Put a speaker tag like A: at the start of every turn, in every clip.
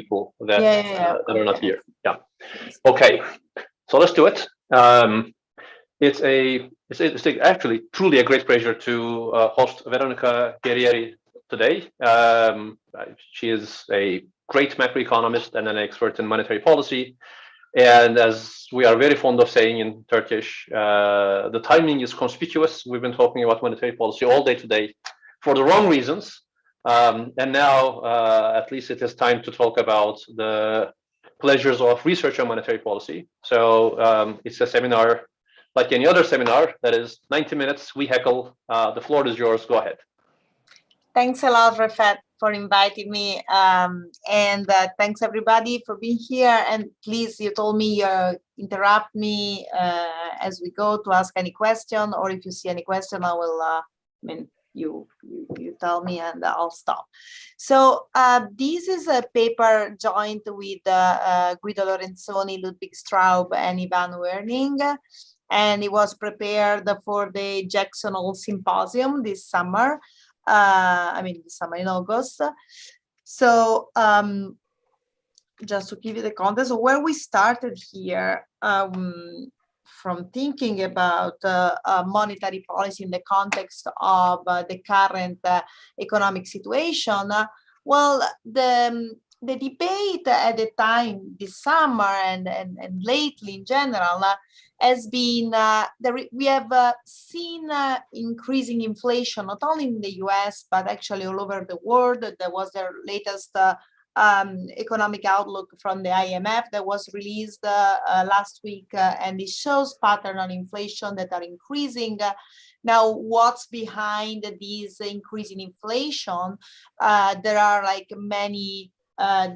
A: people that, that are not
B: Okay.
A: here. Yeah. Okay. So let's do it. It's actually truly a great pleasure to host Veronica Guerrieri today. She is a great macroeconomist and an expert in monetary policy. And as we are very fond of saying in Turkish, the timing is conspicuous. We've been talking about monetary policy all day today for the wrong reasons. And now, at least it is time to talk about the pleasures of research on monetary policy. So it's a seminar like any other seminar that is 90 minutes. We heckle. The floor is yours. Go ahead.
B: Thanks a lot, Rafat, for inviting me. And thanks everybody for being here. And please, you told me interrupt me as we go to ask any question, or if you see any question, I will, you tell me and I'll stop. So this is a paper joined with Guido Lorenzoni, Ludwig Straub, and Ivan Werning. And it was prepared for the Jackson Hole Symposium this summer. This summer in August. So just to give you the context of where we started here, from thinking about monetary policy in the context of the current economic situation, well, the debate at the time this summer and lately in general has been we have seen increasing inflation not only in the US but actually all over the world. There was their latest economic outlook from the IMF that was released last week, and it shows pattern on inflation that are increasing. Now, what's behind this increase in inflation? There are like many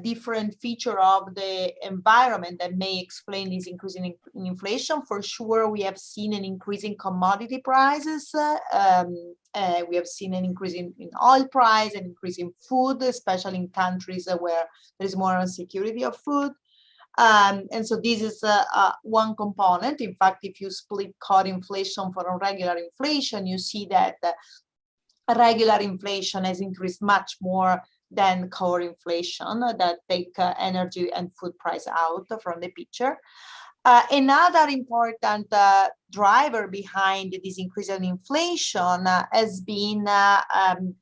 B: different feature of the environment that may explain this increase in inflation. For sure, we have seen an increase in commodity prices. We have seen an increase in oil price, an increase in food, especially in countries where there is more insecurity of food. And so this is one component. In fact, if you split core inflation from regular inflation, you see that regular inflation has increased much more than core inflation that take energy and food price out from the picture. Another important driver behind this increase in inflation has been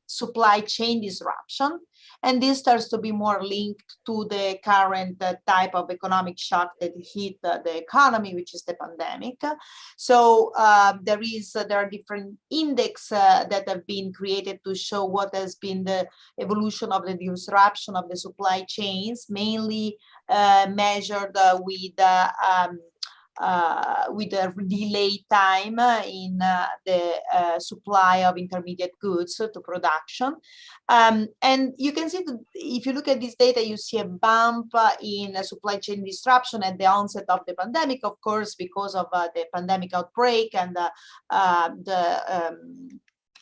B: supply chain disruption. And this starts to be more linked to the current type of economic shock that hit the economy, which is the pandemic. So there are different indexes that have been created to show what has been the evolution of the disruption of the supply chains, mainly measured with a delay time in the supply of intermediate goods to production. And you can see that if you look at this data, you see a bump in supply chain disruption at the onset of the pandemic, of course, because of the pandemic outbreak and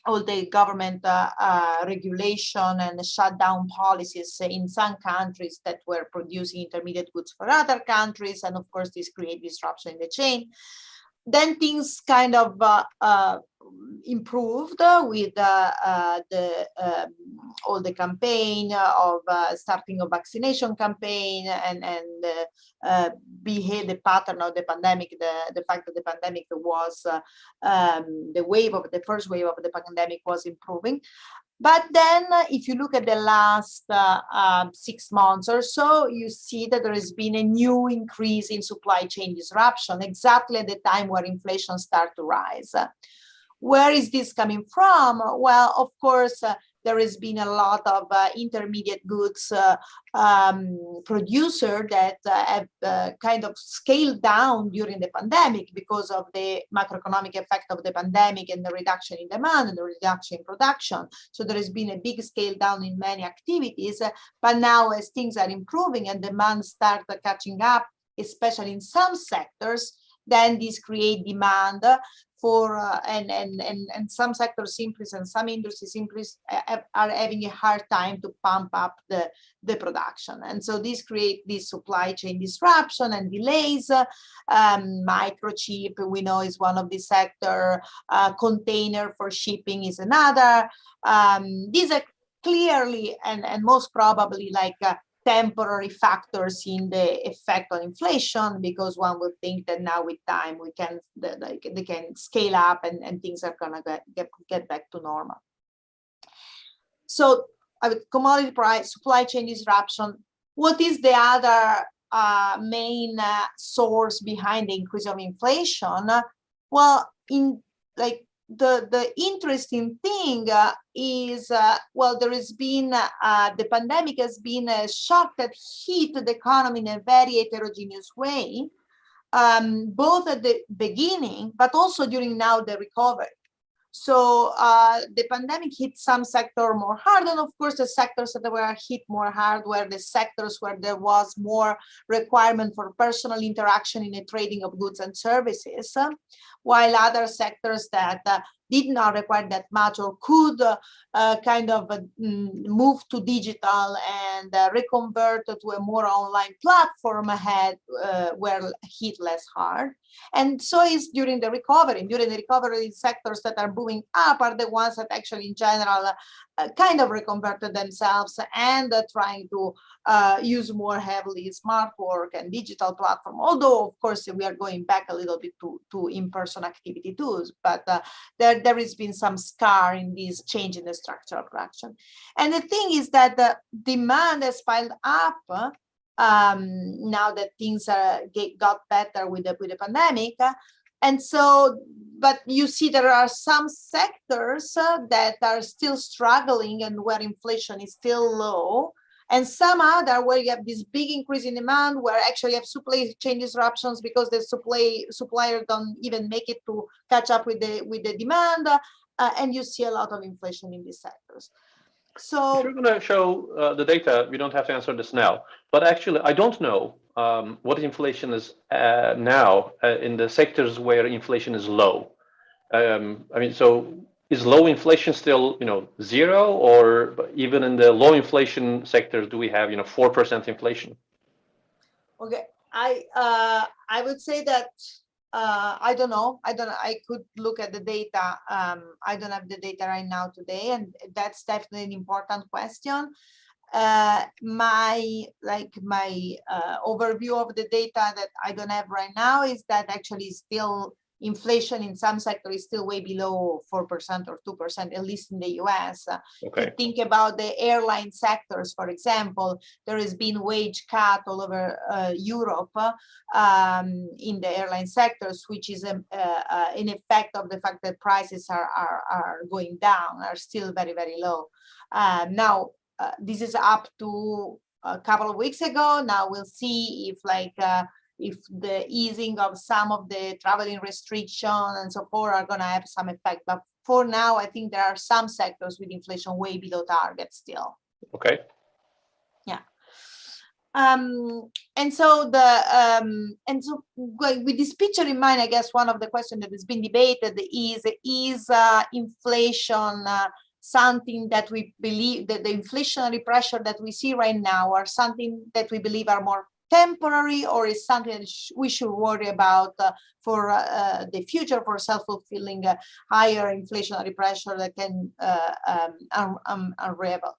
B: all the government regulation and shutdown policies in some countries that were producing intermediate goods for other countries. And of course, this creates disruption in the chain. Then things kind of improved with all the campaign of starting a vaccination campaign and behave the pattern of the pandemic, the fact that the pandemic was the first wave of the pandemic was improving. But then if you look at the last 6 months or so, you see that there has been a new increase in supply chain disruption exactly at the time where inflation started to rise. Where is this coming from? Well, of course, there has been a lot of intermediate goods producer that have kind of scaled down during the pandemic because of the macroeconomic effect of the pandemic and the reduction in demand and the reduction in production. So there has been a big scale down in many activities, but now as things are improving and demand starts catching up, especially in some sectors, then this create demand for and some sectors simply and some industries simply are having a hard time to pump up the production, and so this create this supply chain disruption and delays. Microchip, we know, is one of the sector. Container for shipping is another. These are clearly and most probably like temporary factors in the effect on inflation, because one would think that now with time we can they can scale up and things are gonna get back to normal. So commodity price, supply chain disruption. What is the other main source behind the increase of inflation? Well, the interesting thing is, well, there has been, the pandemic has been a shock that hit the economy in a very heterogeneous way, both at the beginning, but also during now the recovery. So the pandemic hit some sector more hard, and of course the sectors that were hit more hard were the sectors where there was more requirement for personal interaction in the trading of goods and services, while other sectors that did not require that much or could kind of move to digital and reconvert to a more online platform were hit less hard. And so is during the recovery. During the recovery, sectors that are booming up are the ones that actually in general kind of reconverted themselves and trying to use more heavily smart work and digital platform. Although, of course, we are going back a little bit to in-person activity too, but there has been some scar in this change in the structure of production. And the thing is that the demand has piled up now that things got better with the pandemic. And so, but you see there are some sectors that are still struggling and where inflation is still low, and some other where you have this big increase in demand, where actually you have supply chain disruptions because the supplier don't even make it to catch up with the demand, and you see a lot of inflation in these sectors. So
A: if you're going to show the data, we don't have to answer this now. But actually, I don't know what inflation is now in the sectors where inflation is low. I mean, so is low inflation still, zero, or even in the low inflation sectors, do we have, 4% inflation?
B: Okay, I would say that I don't know. I could look at the data. I don't have the data right now today, and that's definitely an important question. My overview of the data that I don't have right now is that actually still inflation in some sectors is still way below 4% or 2%, at least in the US.
A: Okay.
B: If you think about the airline sectors, for example, there has been wage cut all over Europe in the airline sectors, which is an effect of the fact that prices are going down, are still very, very low. Now, this is up to a couple of weeks ago. Now we'll see if the easing of some of the traveling restriction and so forth are going to have some effect. But for now, I think there are some sectors with inflation way below target still.
A: Okay.
B: Yeah. And so with this picture in mind, I guess one of the questions that has been debated is inflation something that we believe that the inflationary pressure that we see right now are something that we believe are more temporary, or is something that we should worry about for the future, for self-fulfilling higher inflationary pressure that can unravel.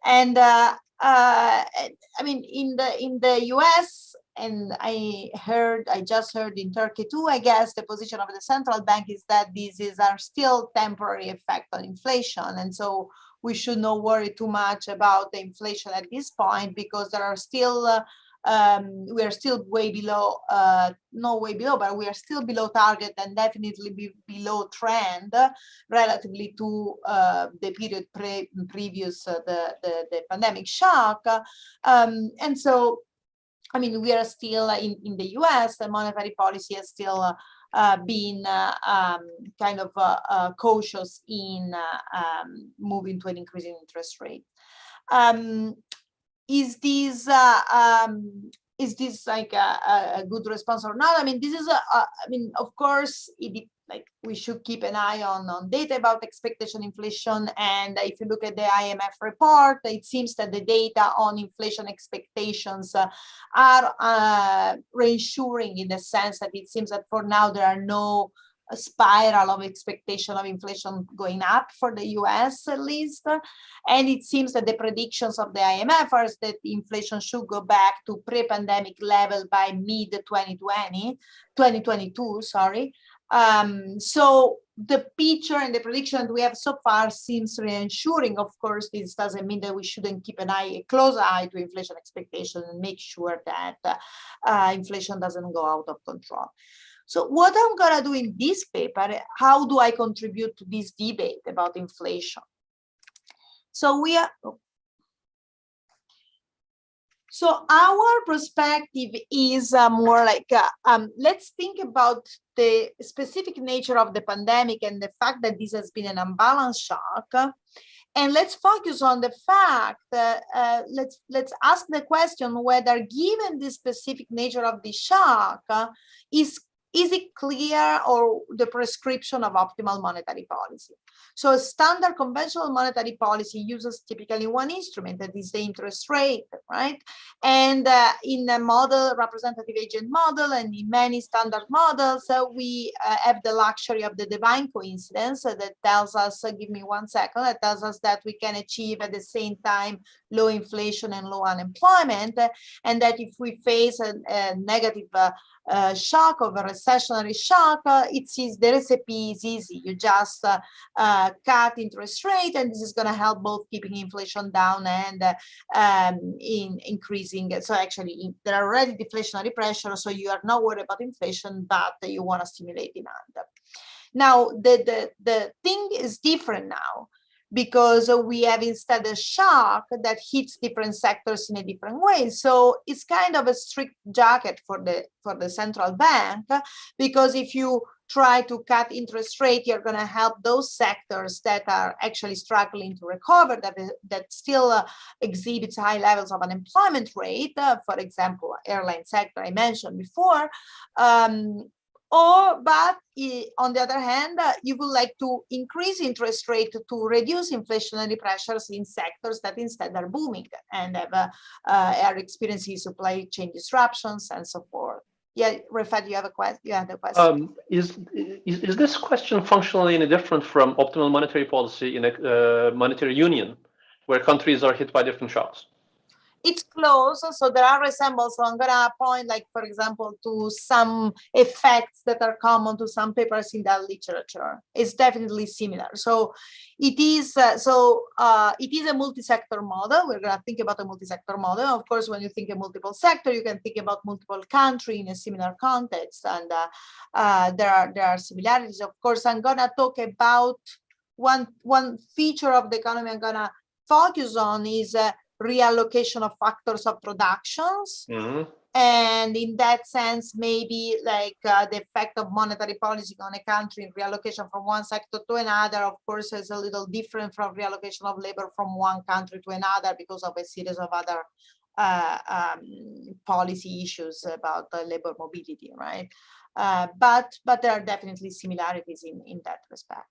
B: And I mean, in the US, and I just heard in Turkey too, I guess the position of the central bank is that these are still temporary effect on inflation, and so we should not worry too much about the inflation at this point, because there are still we are still way below, not way below, but we are still below target and definitely below trend relatively to the period previous the pandemic shock. And so, I mean, we are still in the US, the monetary policy has still been kind of cautious in moving to an increasing interest rate. Is this like a good response or not? I mean, this is I mean, of course, we should keep an eye on data about expectation inflation. And if you look at the IMF report, it seems that the data on inflation expectations are reassuring, in the sense that it seems that for now there are no a spiral of expectation of inflation going up for the US at least. And it seems that the predictions of the IMF are that inflation should go back to pre-pandemic level by mid-2022, sorry. So the picture and the prediction we have so far seems reassuring. Of course, this doesn't mean that we shouldn't keep a close eye to inflation expectation and make sure that inflation doesn't go out of control. So what I'm gonna do in this paper, how do I contribute to this debate about inflation? So so our perspective is more like, let's think about the specific nature of the pandemic and the fact that this has been an unbalanced shock. And let's focus on the fact that, let's ask the question whether, given the specific nature of the shock, is it clear or the prescription of optimal monetary policy? So a standard conventional monetary policy uses typically one instrument, that is the interest rate, right? And in a model, representative agent model, and in many standard models, we have the luxury of the divine coincidence that tells us, give me 1 second, that tells us that we can achieve at the same time low inflation and low unemployment, and that if we face a negative shock of a recessionary shock, the recipe is easy. You just cut interest rate, and this is going to help both keeping inflation down and in increasing. So actually, there are already deflationary pressure, so you are not worried about inflation, but you want to stimulate demand. Now, the thing is different now, because we have instead a shock that hits different sectors in a different way. So it's kind of a strict jacket for the central bank, because if you try to cut interest rate, you're going to help those sectors that are actually struggling to recover, that still exhibits high levels of unemployment rate, for example, airline sector I mentioned before. But on the other hand, you would like to increase interest rate to reduce inflationary pressures in sectors that instead are booming and are experiencing supply chain disruptions and so forth. Yeah, Rafat, you have a question. You had a question.
A: Is this question functionally any different from optimal monetary policy in a monetary union, where countries are hit by different shocks?
B: It's close, so there are resemblance. So I'm gonna point, like, for example, to some effects that are common to some papers in that literature. It's definitely similar. So it is a multi-sector model. We're gonna think about a multi-sector model. Of course, when you think of multiple sector, you can think about multiple country in a similar context, and there are similarities. Of course, I'm gonna talk about one feature of the economy I'm gonna focus on is reallocation of factors of productions.
A: Mm-hmm.
B: And in that sense, maybe like the effect of monetary policy on a country, reallocation from one sector to another, of course, is a little different from reallocation of labor from one country to another because of a series of other policy issues about labor mobility, right? But there are definitely similarities in that respect.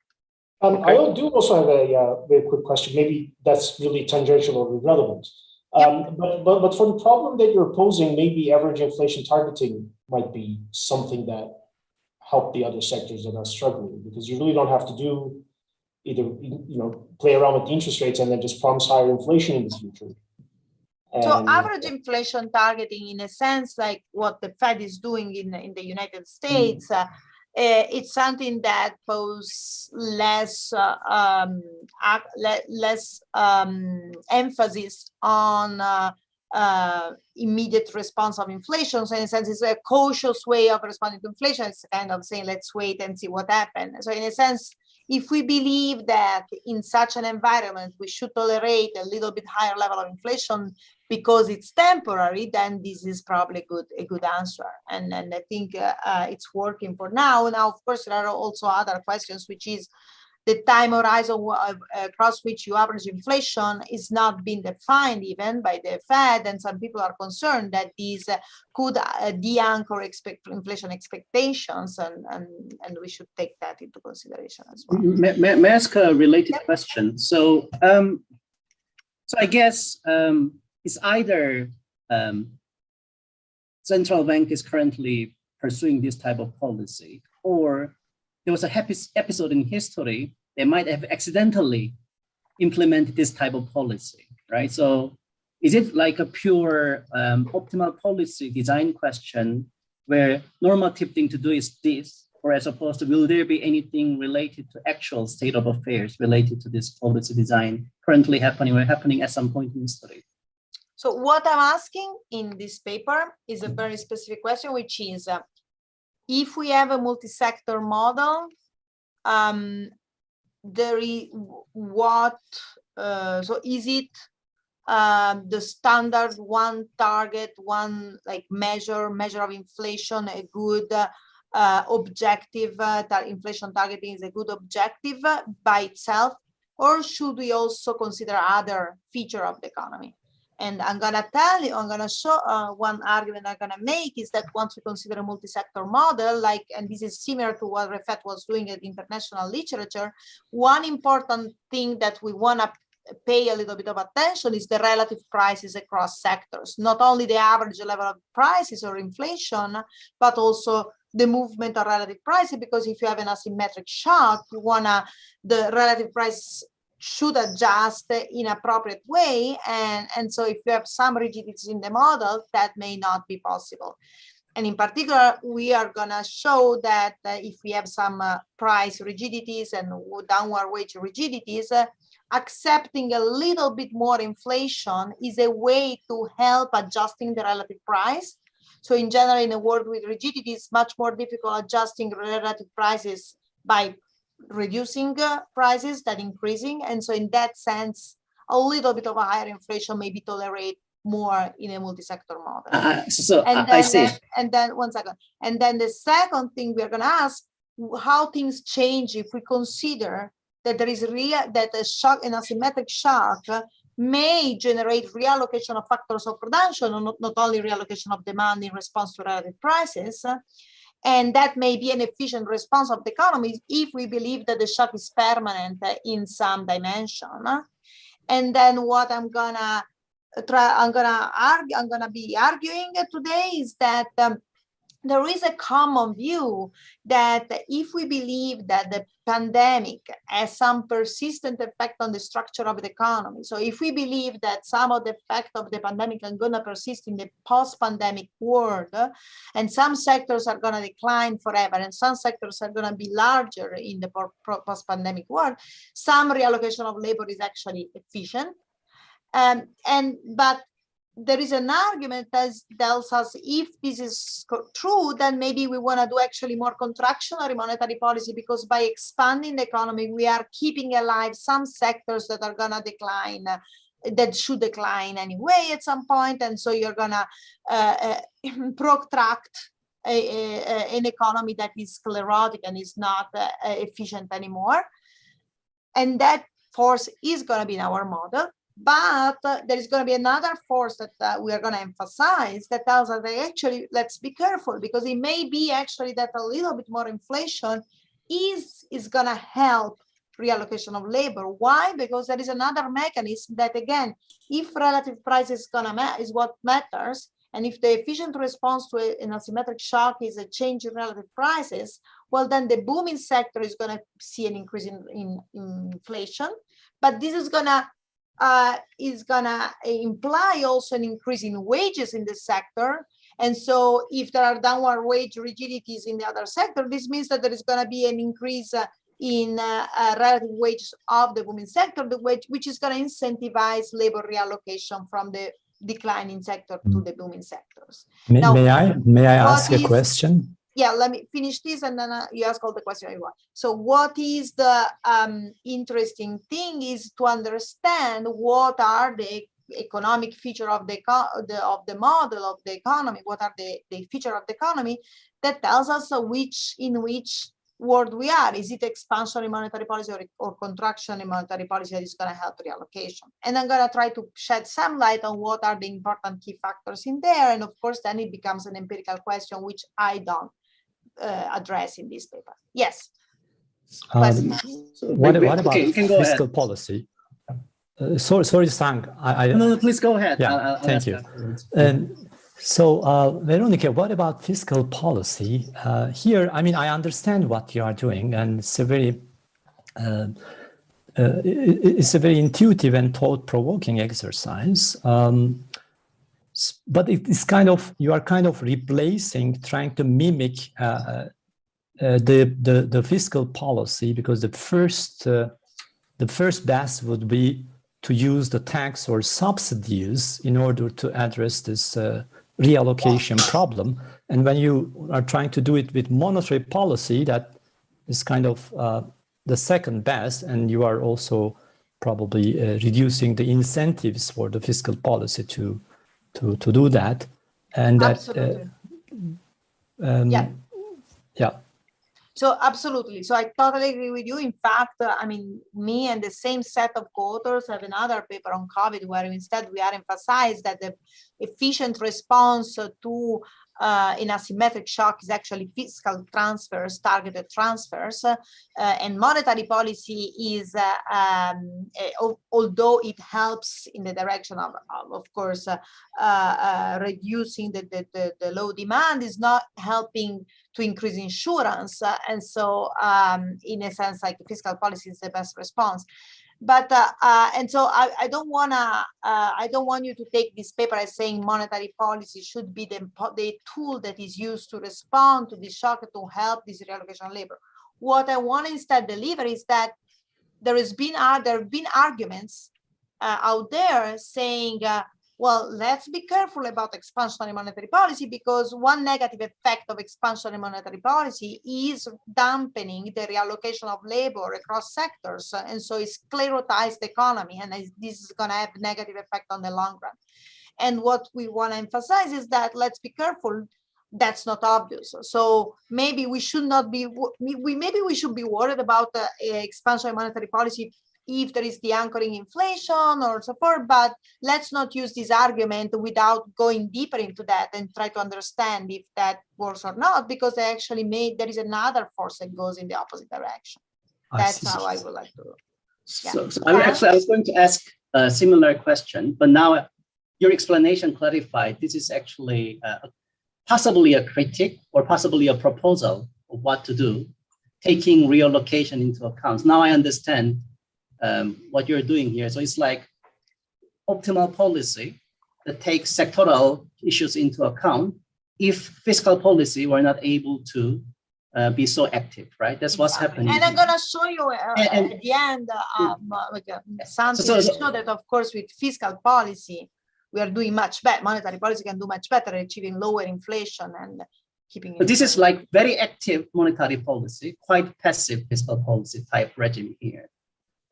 C: I do also have a very quick question. Maybe that's really tangential or irrelevant. But for the problem that you're posing, maybe average inflation targeting might be something that help the other sectors that are struggling, because you really don't have to do either, play around with the interest rates and then just promise higher inflation in the future.
B: So average inflation targeting, in a sense, like what the Fed is doing in the United States, it's something that poses less emphasis on immediate response of inflation. So in a sense, it's a cautious way of responding to inflation. It's kind of saying, let's wait and see what happens. So in a sense, if we believe that in such an environment, we should tolerate a little bit higher level of inflation because it's temporary, then this is probably a good answer. And I think it's working for now. Now, of course, there are also other questions, which is the time horizon across which you average inflation is not being defined even by the Fed, and some people are concerned that these could de-anchor inflation expectations, and we should take that into consideration as well.
D: May I ask a related question? So, so I guess it's either central bank is currently pursuing this type of policy, or there was a happy episode in history, they might have accidentally implemented this type of policy, right? So is it like a pure optimal policy design question where normative thing to do is this, or as opposed to will there be anything related to actual state of affairs related to this policy design currently happening or happening at some point in history?
B: So what I'm asking in this paper is a very specific question, which is if we have a multi-sector model, there is what, so is it the standard one target, one like measure of inflation, a good objective, inflation targeting is a good objective by itself, or should we also consider other feature of the economy? And I'm gonna tell you, I'm gonna show one argument I'm gonna make is that once we consider a multi-sector model, like, and this is similar to what Refat was doing in international literature, one important thing that we wanna pay a little bit of attention is the relative prices across sectors, not only the average level of prices or inflation, but also the movement of relative prices, because if you have an asymmetric shock, you wanna, the relative price should adjust in appropriate way. And so if you have some rigidities in the model, that may not be possible. And in particular, we are gonna show that if we have some price rigidities and downward wage rigidities, accepting a little bit more inflation is a way to help adjusting the relative price. So in general, in a world with rigidity, it's much more difficult adjusting relative prices by reducing prices than increasing. And so in that sense, a little bit of a higher inflation may be tolerated more in a multi-sector model.
D: I see.
B: And then one second. And then the second thing we're going to ask, how things change if we consider that there is that a shock, an asymmetric shock, may generate reallocation of factors of production, or not only reallocation of demand in response to relative prices. And that may be an efficient response of the economy if we believe that the shock is permanent in some dimension. And then what I'm gonna be arguing today is that there is a common view that if we believe that the pandemic has some persistent effect on the structure of the economy, so if we believe that some of the effect of the pandemic are going to persist in the post-pandemic world, and some sectors are going to decline forever, and some sectors are going to be larger in the post-pandemic world, some reallocation of labor is actually efficient. But there is an argument that tells us if this is true, then maybe we want to do actually more contractionary monetary policy, because by expanding the economy, we are keeping alive some sectors that are going to decline, that should decline anyway at some point. And so you're going to protract an economy that is sclerotic and is not efficient anymore. And that force is going to be in our model. But there is going to be another force that we are going to emphasize that tells us that actually, let's be careful, because it may be actually that a little bit more inflation is going to help reallocation of labor. Why? Because there is another mechanism that, again, if relative price is is what matters, and if the efficient response to an asymmetric shock is a change in relative prices, well, then the booming sector is going to see an increase in inflation. But this is going to imply also an increase in wages in the sector. And so if there are downward wage rigidities in the other sector, this means that there is going to be an increase in relative wages of the booming sector, which is going to incentivize labor reallocation from the declining sector to the booming sectors.
E: May I ask a question?
B: Yeah, let me finish this and then you ask all the questions you want. So what is the interesting thing is to understand what are the economic feature of the model of the economy, what are the feature of the economy that tells us in which world we are. Is it expansionary monetary policy or contractionary monetary policy that is going to help reallocation? And I'm going to try to shed some light on what are the important key factors in there. And of course, then it becomes an empirical question, which I don't address in this paper. Yes.
E: What about fiscal policy? Sorry, Sang.
D: No, please go ahead.
E: Yeah, thank you. And So, Veronica, what about fiscal policy? Here, I mean, I understand what you are doing, and it's a very intuitive and thought-provoking exercise. But it's kind of, you are kind of replacing, trying to mimic the fiscal policy, because the first best would be to use the tax or subsidies in order to address this reallocation problem. And when you are trying to do it with monetary policy, that is kind of the second best, and you are also probably reducing the incentives for the fiscal policy to do that. And
B: absolutely.
E: Yeah.
B: So absolutely. So I totally agree with you. In fact, I mean, me and the same set of co-authors have another paper on COVID where instead we are emphasized that the efficient response to an asymmetric shock is actually fiscal transfers, targeted transfers, and monetary policy is, although it helps in the direction of course, reducing the low demand, is not helping to increase insurance, and so in a sense, like fiscal policy is the best response. But and so I don't want you to take this paper as saying monetary policy should be the tool that is used to respond to this shock to help this reallocation of labor. What I want to instead deliver is that there have been arguments out there saying, well, let's be careful about expansionary monetary policy, because one negative effect of expansionary monetary policy is dampening the reallocation of labor across sectors. And so it's sclerotized the economy, and this is going to have negative effect on the long run. And what we want to emphasize is that let's be careful. That's not obvious. So maybe we should not be, maybe we should be worried about expansionary monetary policy if there is the anchoring inflation or so forth, but let's not use this argument without going deeper into that and try to understand if that works or not, because they actually there is another force that goes in the opposite direction. That's how I would like to. Yeah.
D: So I was going to ask a similar question, but now your explanation clarified. This is actually possibly a critique or possibly a proposal of what to do, taking reallocation into account. Now I understand what you're doing here. So it's like optimal policy that takes sectoral issues into account if fiscal policy were not able to be so active, right? That's what's happening.
B: And I'm going to show you at the end something to show that, of course, with fiscal policy, we are doing much better. Monetary policy can do much better, achieving lower inflation and keeping.
D: But this is like very active monetary policy, quite passive fiscal policy type regime here.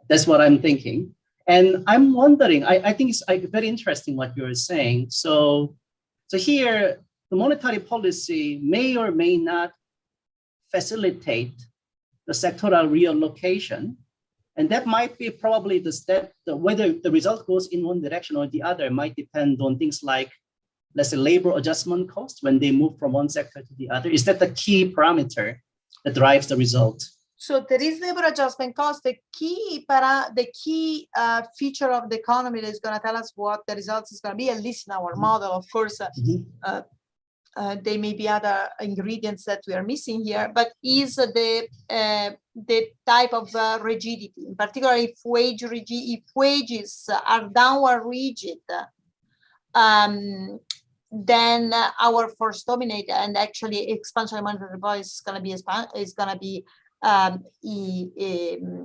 D: That's what I'm thinking. And I'm wondering, I think it's very interesting what you're saying. So here, the monetary policy may or may not facilitate the sectoral reallocation. And that might be probably the step, whether the result goes in one direction or the other might depend on things like, let's say, labor adjustment costs when they move from one sector to the other. Is that the key parameter that drives the result?
B: So there is labor adjustment cost. The key feature of the economy that is going to tell us what the results is going to be, at least in our model. Of course, there may be other ingredients that we are missing here, but is the type of rigidity. In particular, if wages are downward rigid, then our force dominator, and actually expansionary monetary policy is going to be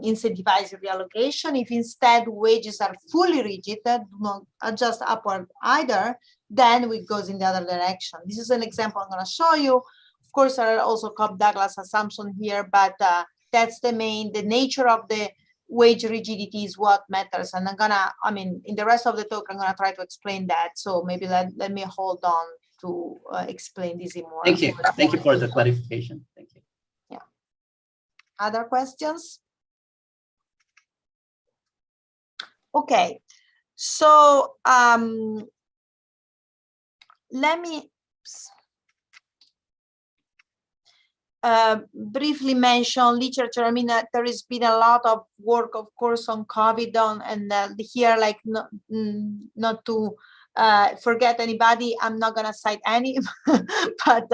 B: incentivize reallocation. If instead wages are fully rigid, that do not adjust upward either, then it goes in the other direction. This is an example I'm going to show you. Of course, there are also Cobb-Douglas assumptions here, but that's the nature of the wage rigidity is what matters. And in the rest of the talk, I'm going to try to explain that. So maybe let me hold on to explain this in more.
D: Thank you. Thank you for the clarification. Thank you.
B: Other questions? Okay, so let me briefly mention literature. I mean, there has been a lot of work, of course, on COVID and here, like not to forget anybody, I'm not gonna cite any, but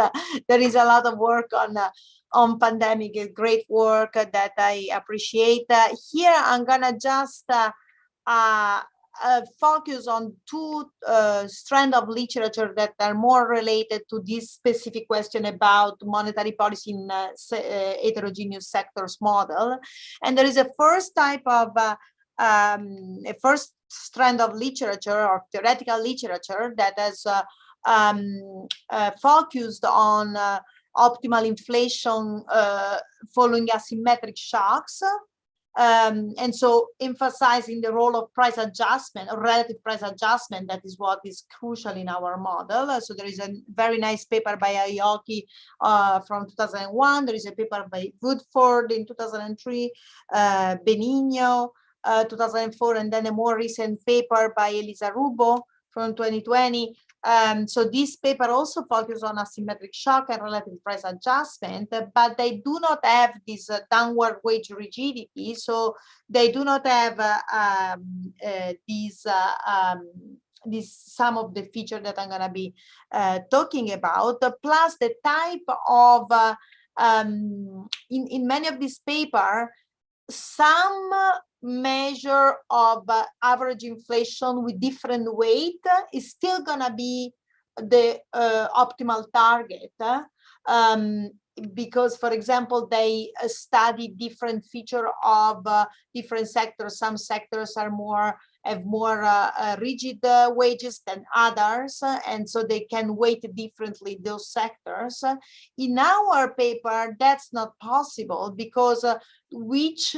B: there is a lot of work on pandemic, great work that I appreciate. Here, I'm gonna just focus on two strands of literature that are more related to this specific question about monetary policy in heterogeneous sectors model. And there is a first type of a first strand of literature or theoretical literature that has focused on optimal inflation following asymmetric shocks. And so emphasizing the role of price adjustment or relative price adjustment, that is what is crucial in our model. So there is a very nice paper by Aoki from 2001. There is a paper by Woodford in 2003, Benigno 2004, and then a more recent paper by Elisa Rubo from 2020. So this paper also focuses on asymmetric shock and relative price adjustment, but they do not have this downward wage rigidity. So they do not have these some of the features that I'm going to be talking about, plus the type of, in many of these papers, some measure of average inflation with different weight is still gonna be the optimal target, because, for example, they study different feature of different sectors. Some sectors are have more rigid wages than others, and so they can weight differently those sectors. In our paper, that's not possible, because which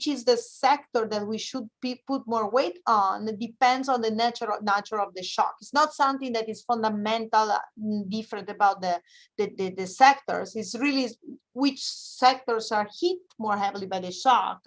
B: is the sector that we should put more weight on depends on the nature of the shock. It's not something that is fundamental different about the sectors. It's really which sectors are hit more heavily by the shock.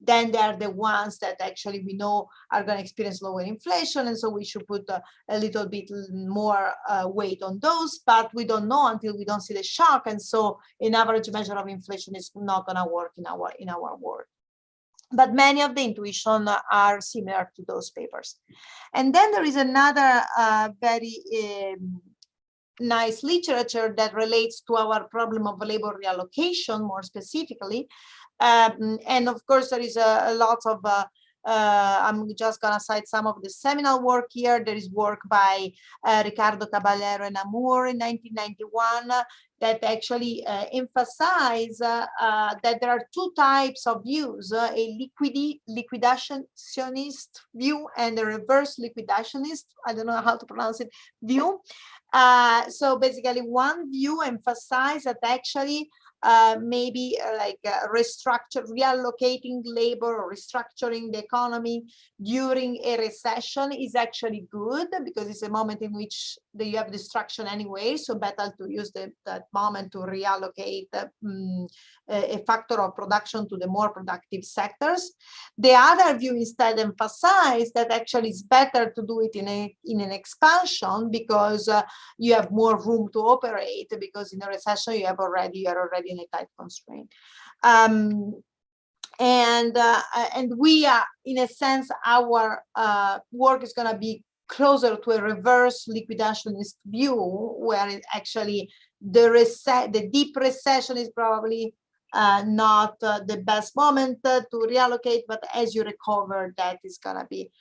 B: Then they are the ones that actually we know are going to experience lower inflation, and so we should put a little bit more weight on those, but we don't know until we don't see the shock, and so an average measure of inflation is not going to work in our work. But many of the intuition are similar to those papers. And then there is another very nice literature that relates to our problem of labor reallocation more specifically. And of course, there is a lot of, I'm just going to cite some of the seminal work here. There is work by Ricardo Caballero and Amour in 1991 that actually emphasize that there are two types of views, a liquidationist view and a reverse liquidationist, I don't know how to pronounce it, view. So basically one view emphasizes that actually maybe reallocating labor or restructuring the economy during a recession is actually good, because it's a moment in which you have destruction anyway, so better to use that moment to reallocate a factor of production to the more productive sectors. The other view instead emphasizes that actually it's better to do it in an expansion, because you have more room to operate, because in a recession you are already in a tight constraint. And we are, in a sense, our work is going to be closer to a reverse liquidationist view, where it actually the deep recession is probably not the best moment to reallocate, but as you recover, that is going to be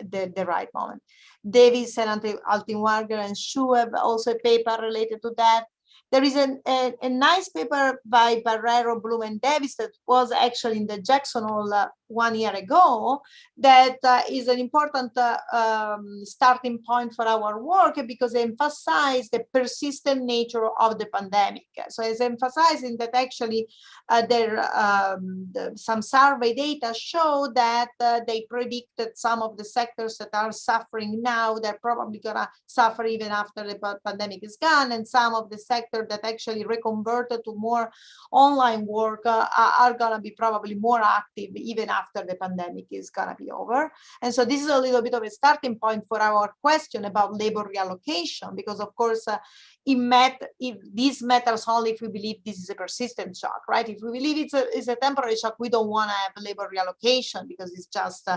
B: the right moment. Davis and Altenwager and Shu have also a paper related to that. There is a nice paper by Barrero, Bloom, and Davis that was actually in the Jackson Hole 1 year ago that is an important starting point for our work, because it emphasizes the persistent nature of the pandemic. So it's emphasizing that actually some survey data show that they predict that some of the sectors that are suffering now, they're probably going to suffer even after the pandemic is gone, and some of the sectors that actually reconverted to more online work are going to be probably more active even after after the pandemic is gonna be over. And so this is a little bit of a starting point for our question about labor reallocation, because of course, if this matters only if we believe this is a persistent shock, right? If we believe it's a temporary shock, we don't want to have labor reallocation, because it's just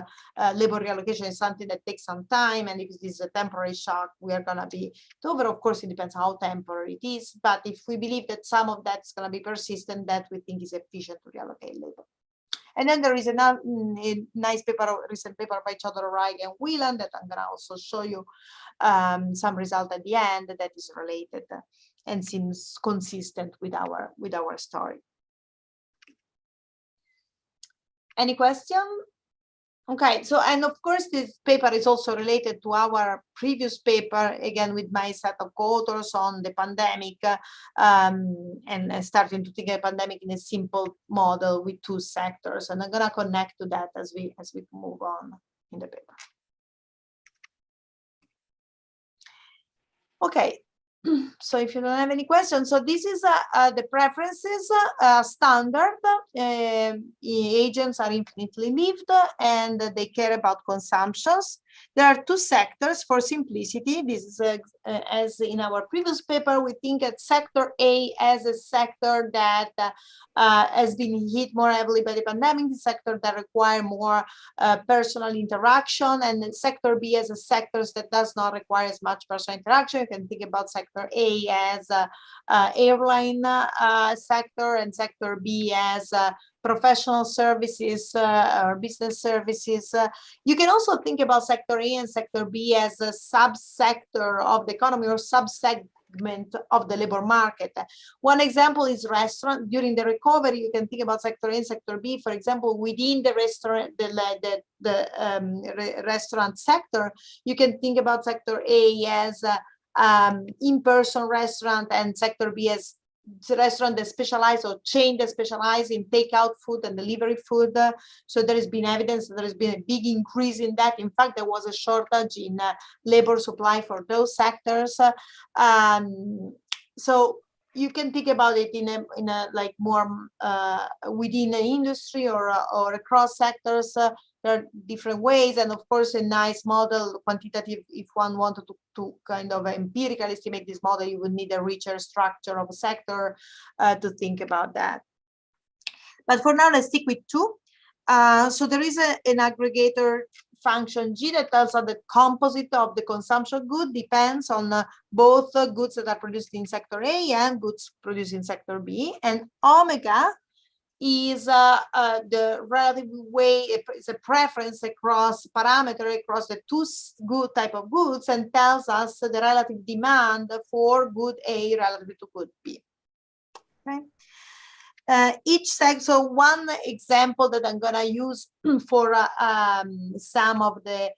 B: labor reallocation is something that takes some time, and if this is a temporary shock, we are going to be over. Of course, it depends how temporary it is, but if we believe that some of that's going to be persistent, that we think is efficient to reallocate labor. And then there is a nice paper, recent paper by Chodororai and Whelan that I'm going to also show you some result at the end that is related and seems consistent with our story. Any question? Okay, so, and of course, this paper is also related to our previous paper, again, with my set of co-authors on the pandemic and starting to think of a pandemic in a simple model with two sectors. And I'm gonna connect to that as we move on in the paper. Okay, so if you don't have any questions, so this is the preferences standard. Agents are infinitely lived and they care about consumptions. There are two sectors for simplicity. This is as in our previous paper, we think at sector A as a sector that has been hit more heavily by the pandemic, the sector that require more personal interaction, and then sector B as a sector that does not require as much personal interaction. You can think about sector A as airline sector, and sector B as professional services or business services. You can also think about sector A and sector B as a subsector of the economy or subsegment of the labor market. One example is restaurant. During the recovery, you can think about sector A and sector B. For example, within the restaurant, restaurant sector, you can think about sector A as in-person restaurant and sector B as restaurant that specialize or chain that specialize in takeout food and delivery food. So there has been evidence that there has been a big increase in that. In fact, there was a shortage in labor supply for those sectors. So you can think about it in a like more within an industry or across sectors. There are different ways, and of course, a nice model, quantitative. If one wanted to kind of empirically estimate this model, you would need a richer structure of a sector to think about that. But for now, let's stick with two. So there is an aggregator function G that tells us the composite of the consumption good depends on both goods that are produced in sector A and goods produced in sector B, and omega is the relative way, it's a preference across parameter across the two good type of goods, and tells us the relative demand for good A relative to good B. Okay. So one example that I'm gonna use for some of the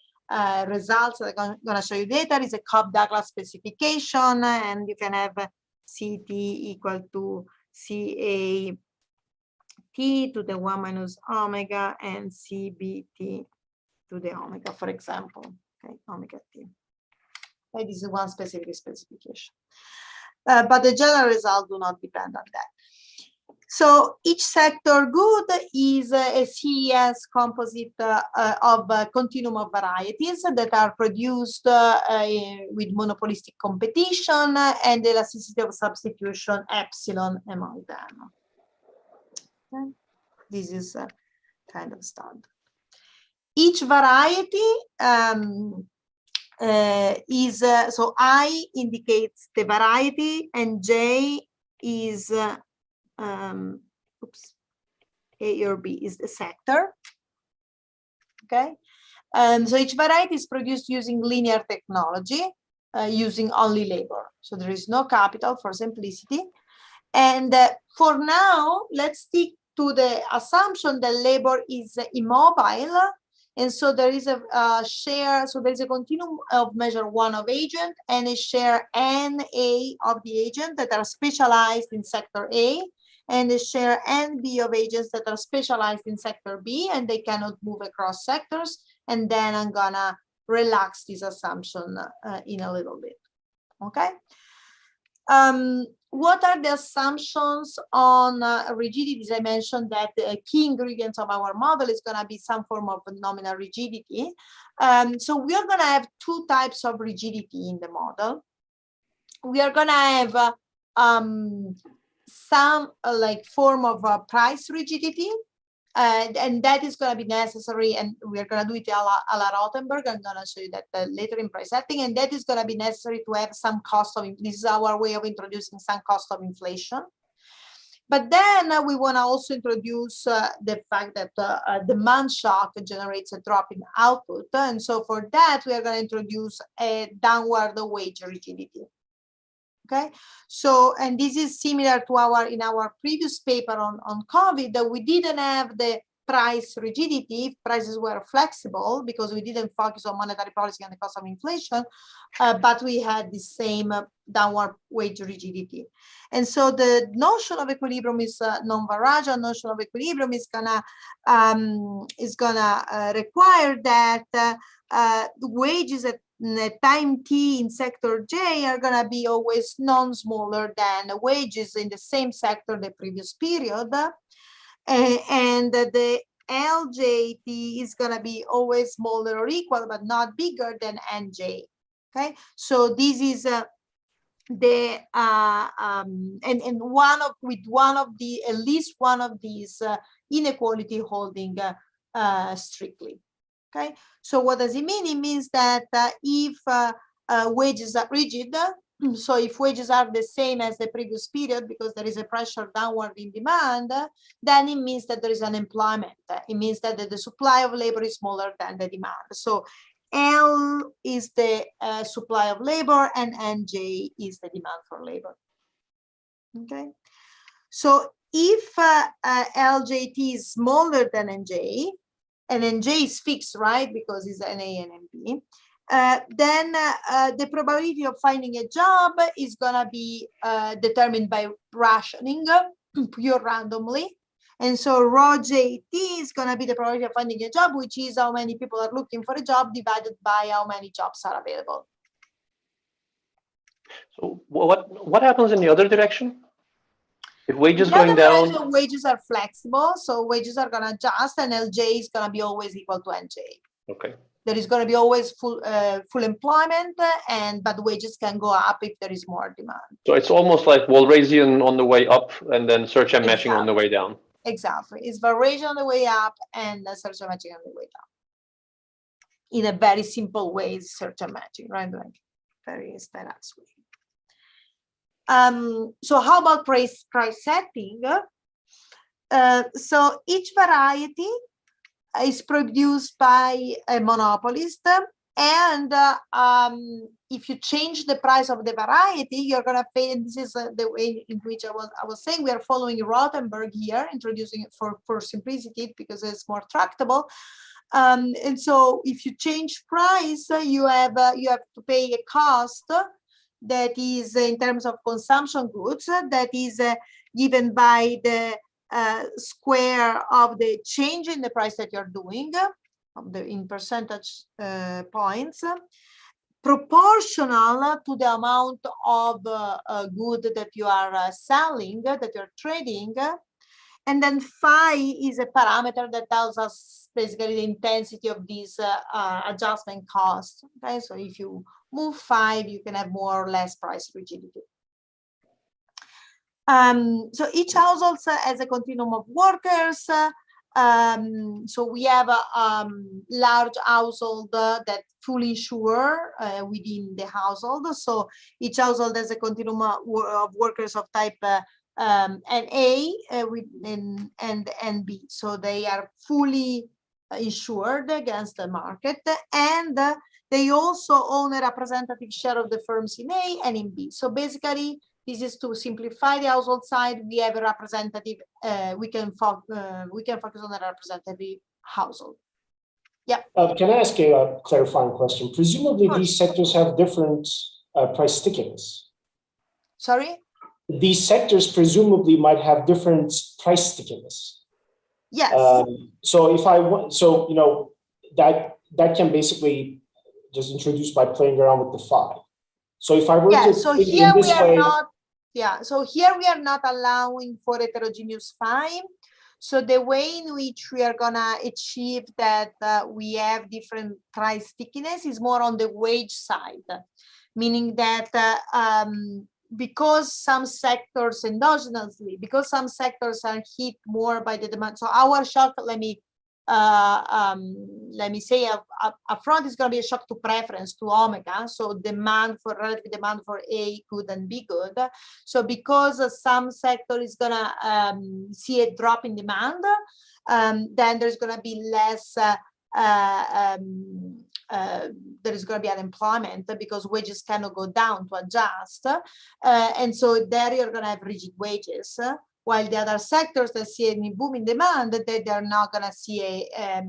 B: results that I'm gonna show you later is a Cobb-Douglas specification, and you can have CT equal to CA T to the 1 minus omega and CBT to the omega, for example, okay, omega T. Okay, this is one specific specification. But the general results do not depend on that. So each sector good is a CES composite of a continuum of varieties that are produced with monopolistic competition and the elasticity of substitution epsilon among them. Okay. This is kind of standard. Each variety is, so I indicates the variety and J is, oops, A or B is the sector. Okay. So each variety is produced using linear technology, using only labor. So there is no capital for simplicity. And for now, let's stick to the assumption that labor is immobile. And so there is a share, so there is a continuum of measure 1 of agent and a share NA of the agent that are specialized in sector A, and a share NB of agents that are specialized in sector B, and they cannot move across sectors. And then I'm gonna relax this assumption in a little bit, okay? what are the assumptions on rigidities? I mentioned that the key ingredients of our model is going to be some form of nominal rigidity. So we are going to have two types of rigidity in the model. We are going to have some like form of price rigidity, and that is going to be necessary, and we're going to do it a la Rothenberg. I'm going to show you that later in price setting, and that is going to be necessary to have some cost of, this is our way of introducing some cost of inflation. But then we want to also introduce the fact that demand shock generates a drop in output, and so for that we are going to introduce a downward wage rigidity. Okay, so, and this is similar to in our previous paper on COVID, that we didn't have the price rigidity if prices were flexible, because we didn't focus on monetary policy and the cost of inflation, but we had the same downward wage rigidity. And so the notion of equilibrium is non-Varroja. Notion of equilibrium is gonna require that the wages at time t in sector J are going to be always non-smaller than the wages in the same sector the previous period, and the LJT is going to be always smaller or equal but not bigger than NJ. Okay, so this is the and at least one of these inequality holding strictly. Okay, so what does it mean? It means that if wages are rigid, so if wages are the same as the previous period because there is a pressure downward in demand, then it means that there is unemployment. It means that the supply of labor is smaller than the demand. So L is the supply of labor and NJ is the demand for labor. Okay, so if LJT is smaller than NJ, and NJ is fixed, right, because it's NA and NB, then the probability of finding a job is going to be determined by rationing, pure randomly. And so rho JT is going to be the probability of finding a job, which is how many people are looking for a job divided by how many jobs are available. So
A: what happens in the other direction? If wages going down,
B: wages are flexible, so wages are going to adjust, and LJ is going to be always equal to NJ.
A: Okay.
B: There is going to be always full employment, but wages can go up if there is more demand.
A: So it's almost like Walrasian on the way up, and then search and matching on the way down.
B: Exactly, it's variation on the way up and search and matching on the way down. In a very simple way, search and matching, right? Like very standardized way. So how about price setting? So each variety is produced by a monopolist, and if you change the price of the variety, you're going to pay. And this is the way in which I was saying we are following Rothenberg here, introducing it for simplicity because it's more tractable. And so if you change price, you have to pay a cost that is in terms of consumption goods, that is given by the square of the change in the price that you're doing, in percentage points, proportional to the amount of good that you are selling, that you're trading. And then phi is a parameter that tells us basically the intensity of these adjustment costs. Okay, so if you move 5, you can have more or less price rigidity. So each household has a continuum of workers. So we have a large household that fully insure within the household. So each household has a continuum of workers of type NA and NB. So they are fully insured against the market, and they also own a representative share of the firms in A and in B. So basically, this is to simplify the household side. We have a representative. We can focus on a representative household. Yeah.
C: Can I ask a clarifying question? Presumably, these sectors have different price stickiness.
B: Sorry.
C: These sectors presumably might have different price stickiness.
B: Yes.
C: So if I want, so you know that can basically just introduce by playing around with the phi. So if I were to
B: so here we are not. Yeah, so here we are not allowing for heterogeneous phi. So the way in which we are gonna achieve that we have different price stickiness is more on the wage side, meaning that because some sectors endogenously, because some sectors are hit more by the demand. So our shock, let me say upfront is going to be a shock to preference, to omega. So relative demand for A good and B good. So because some sector is going to see a drop in demand, then there's going to be less there is going to be unemployment because wages cannot go down to adjust. And so there you're going to have rigid wages. While the other sectors that see any boom in demand, they're not going to see as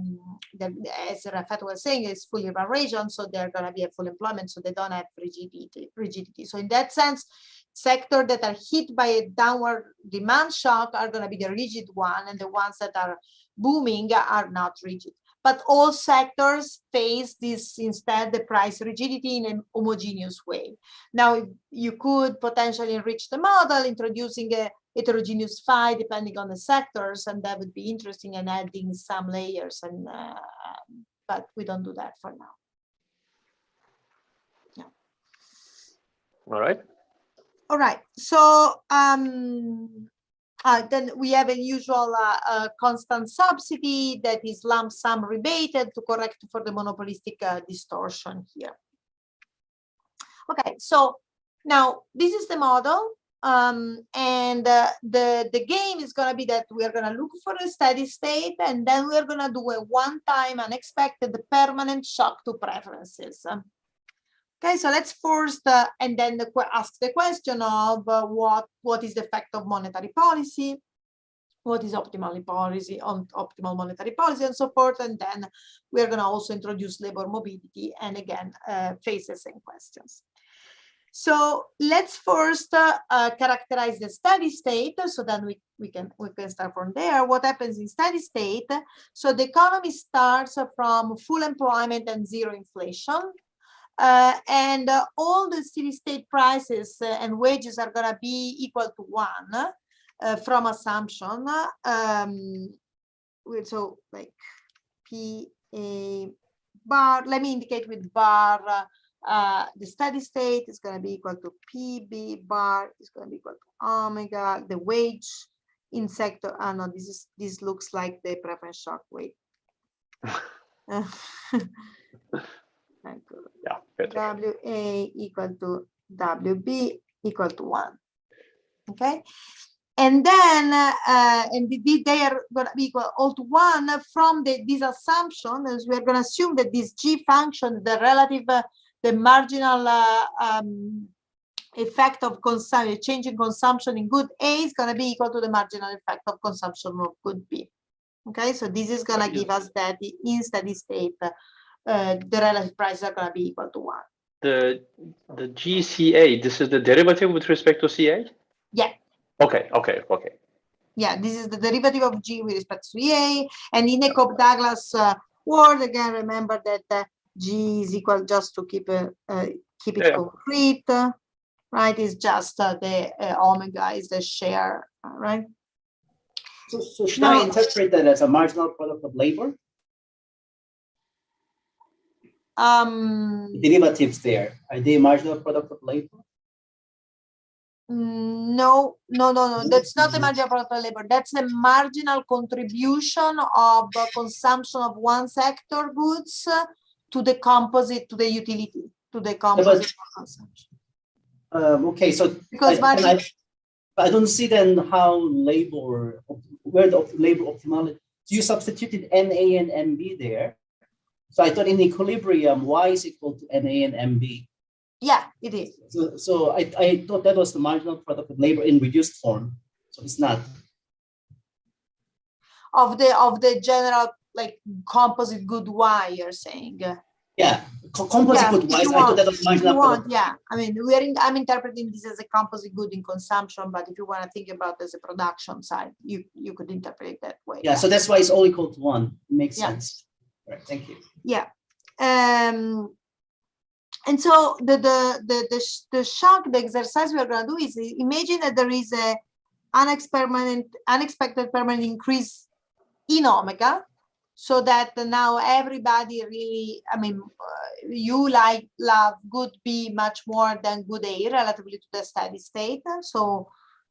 B: Rafat was saying, it's fully variation, so they're going to be a full employment, so they don't have rigidity. So in that sense, sectors that are hit by a downward demand shock are going to be the rigid one, and the ones that are booming are not rigid. But all sectors face this instead, the price rigidity in a homogeneous way. Now, you could potentially enrich the model, introducing a heterogeneous phi depending on the sectors, and that would be interesting, and adding some layers. And but we don't do that for now. Yeah.
A: All right.
B: All right. So then we have a usual constant subsidy that is lump sum rebated to correct for the monopolistic distortion here. Okay, so now this is the model, and the game is going to be that we are going to look for a steady state, and then we are going to do a one-time unexpected permanent shock to preferences. Okay, so let's first and then ask the question of what is the effect of monetary policy, what is optimal monetary policy, and so forth. And then we're going to also introduce labor mobility, and again face the same questions. So let's first characterize the steady state. So then we can start from there. What happens in steady state? So the economy starts from full employment and zero inflation. And all the steady state prices and wages are going to be equal to 1 from assumption. So like PA bar, let me indicate with bar, the steady state is going to be equal to PB bar is going to be equal to omega, the wage in sector. No, this looks like the preference shock. Wait.
A: Yeah, better.
B: WA equal to WB equal to 1. Okay, and then they are going to be equal all to 1 from this assumption, as we're going to assume that this G function, the relative, the marginal effect of consumption, change in consumption in good A is going to be equal to the marginal effect of consumption of good B. Okay, so this is going to give us that in steady state, the relative prices are going to be equal to 1.
A: The GCA, this is the derivative with respect to CA?
B: Yeah.
A: Okay.
B: Yeah, this is the derivative of G with respect to CA. And in the Cobb-Douglas word, again, remember that G is equal, just to keep it concrete, right? Is just the omega is the share, right?
D: So should I interpret that as a marginal product of labor? The derivatives there, are they marginal product of labor?
B: No. That's not the marginal product of labor. That's the marginal contribution of consumption of one sector goods to the composite, to the utility, to the composite consumption.
D: Okay, so
B: because
D: I don't see then how labor, where the labor optimality. You substituted NA and MB there. So I thought in equilibrium, Y is equal to NA and MB.
B: Yeah, it is.
D: So I thought that was the marginal product of labor in reduced form. So it's not.
B: Of the general like composite good Y, you're saying.
D: Yeah, composite good Y. I thought that was marginal product.
B: Yeah, I mean I'm interpreting this as a composite good in consumption, but if you want to think about it as a production side, you could interpret it that way.
D: Yeah, so that's why it's all equal to 1. It makes sense. Right, thank you.
B: Yeah. And so the shock, the exercise we're going to do is imagine that there is a unexpected permanent increase in omega, so that now everybody really, I mean, you love good B much more than good A relatively to the steady state. So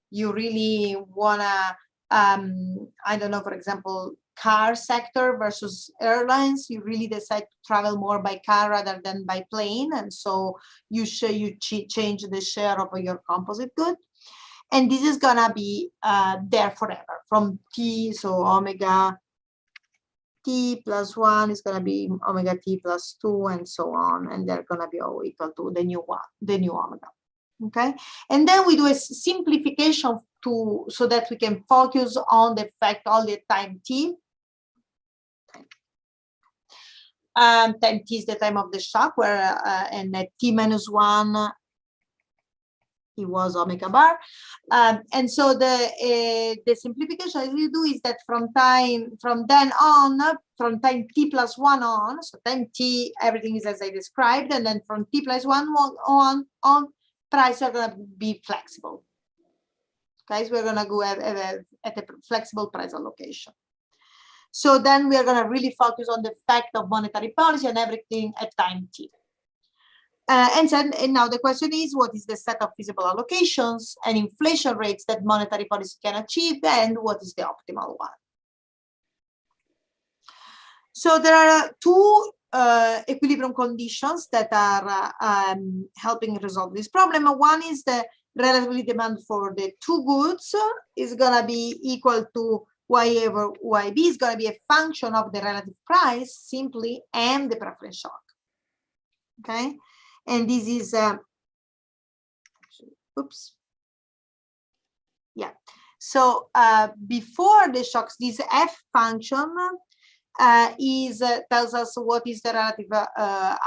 B: you really wanna, I don't know, for example, car sector versus airlines, you really decide to travel more by car rather than by plane, and so you change the share of your composite good, and this is gonna be there forever from T, so omega T plus 1 is gonna be omega T plus 2, and so on, and they're gonna be all equal to the new one, the new omega. Okay, and then we do a simplification so that we can focus on the effect all the time T. Time T is the time of the shock, where and at T minus 1 it was omega bar, and so the simplification that you do is that from time T plus 1 on, so time T everything is as I described, and then from T plus 1 on prices are going to be flexible. Guys, we're going to go at a flexible price allocation. So then we are going to really focus on the effect of monetary policy and everything at time T. And now the question is, what is the set of feasible allocations and inflation rates that monetary policy can achieve, and what is the optimal one? So there are two equilibrium conditions that are helping resolve this problem. One is the relatively demand for the two goods is going to be equal to Y over YB, is going to be a function of the relative price simply and the preference shock. Okay, and this is oops, yeah. So before the shocks, this F function tells us what is the relative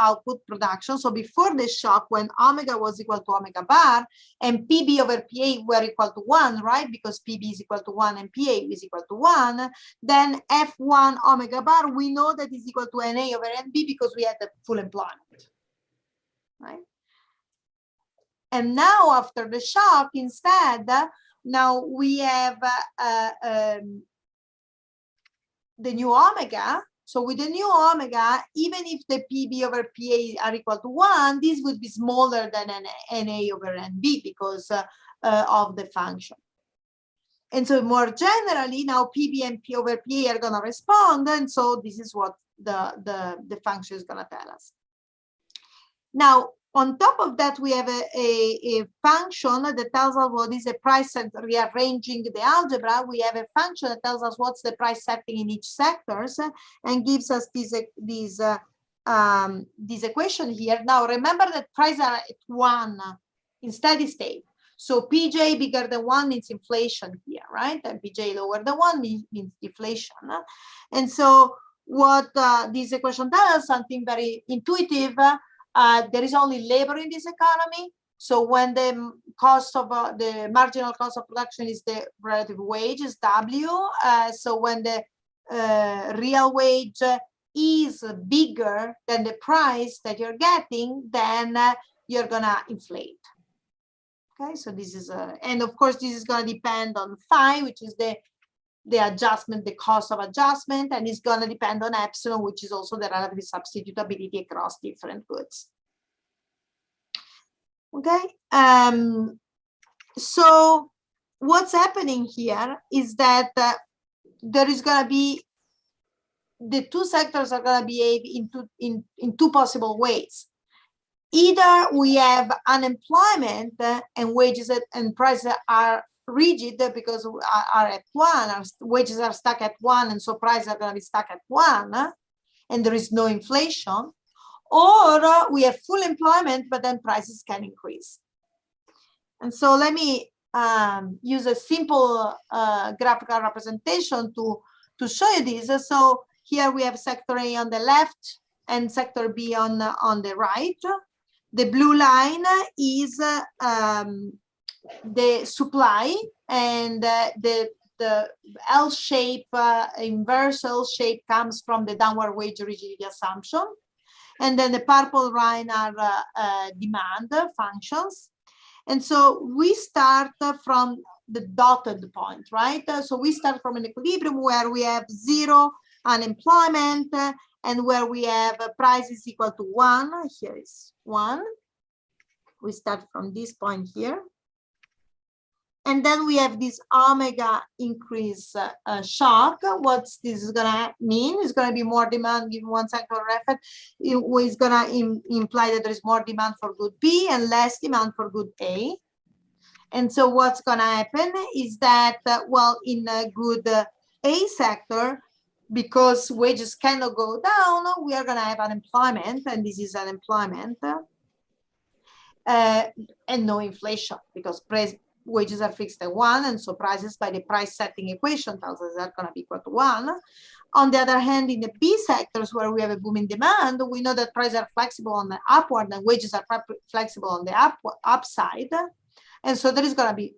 B: output production. So before the shock, when omega was equal to omega bar and PB over PA were equal to 1, right? Because PB is equal to 1 and PA is equal to 1, then F1 omega bar, we know that is equal to NA over NB because we had the full employment, right? And now after the shock, instead, now we have the new omega. So with the new omega, even if the PB over PA are equal to 1, this would be smaller than an NA over NB because of the function. And so more generally, now PB and P over PA are going to respond. And so this is what the function is going to tell us. Now, on top of that, we have a function that tells us what is the price set, rearranging the algebra. We have a function that tells us what's the price setting in each sectors and gives us this equation here. Now, remember that prices are at 1 in steady state. So PJ bigger than 1 means inflation here, right? And PJ lower than 1 means deflation. And so what this equation tells us, something very intuitive, there is only labor in this economy. So when the cost of the marginal cost of production is the relative wage is W. So when the real wage is bigger than the price that you're getting, then you're gonna inflate. Okay, so this is and of course this is gonna depend on phi, which is the adjustment, the cost of adjustment, and it's going to depend on epsilon, which is also the relative substitutability across different goods. Okay, so what's happening here is that there is going to be, the two sectors are going to behave in two possible ways. Either we have unemployment and wages and prices are rigid because are at 1, our wages are stuck at 1, and so prices are going to be stuck at 1, and there is no inflation, or we have full employment, but then prices can increase. And so let me use a simple graphical representation to show you this. So here we have sector A on the left and sector B on the right. The blue line is the supply, and the L shape, inverse L shape, comes from the downward wage rigidity assumption, And then the purple line are demand functions. And so we start from the dotted point, right? So we start from an equilibrium where we have 0 unemployment and where we have price is equal to 1. Here is 1. We start from this point here. And then we have this omega increase shock. What's this is gonna mean? It's gonna be more demand. Give 1 second, Refat. It's gonna imply that there is more demand for good B and less demand for good A. And so what's gonna happen is that, well, in a good A sector, because wages cannot go down, we are gonna have unemployment, and this is unemployment, and no inflation, because wages are fixed at 1, and so prices by the price setting equation tells us they're going to be equal to 1. On the other hand, in the B sectors where we have a booming demand, we know that prices are flexible on the upward and wages are flexible on the upside. And so there is going to be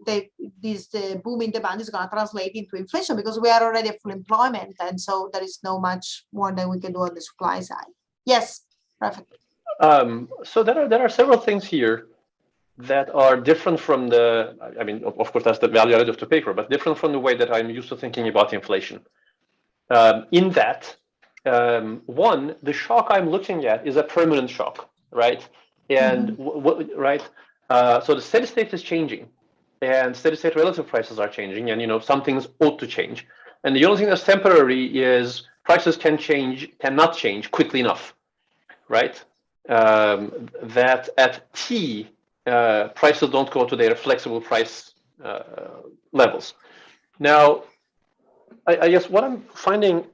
B: this booming demand is going to translate into inflation because we are already at full employment, and so there is no much more than we can do on the supply side. Yes, perfect.
A: So there are several things here that are different from the, I mean, of course, that's the value added of the paper, but different from the way that I'm used to thinking about inflation. In that, one, the shock I'm looking at is a permanent shock, right? And right, so the steady state is changing, and steady state relative prices are changing, and some things ought to change. And the only thing that's temporary is prices cannot change quickly enough, right? That at T, prices don't go to their flexible price levels. Now, I guess what I'm finding,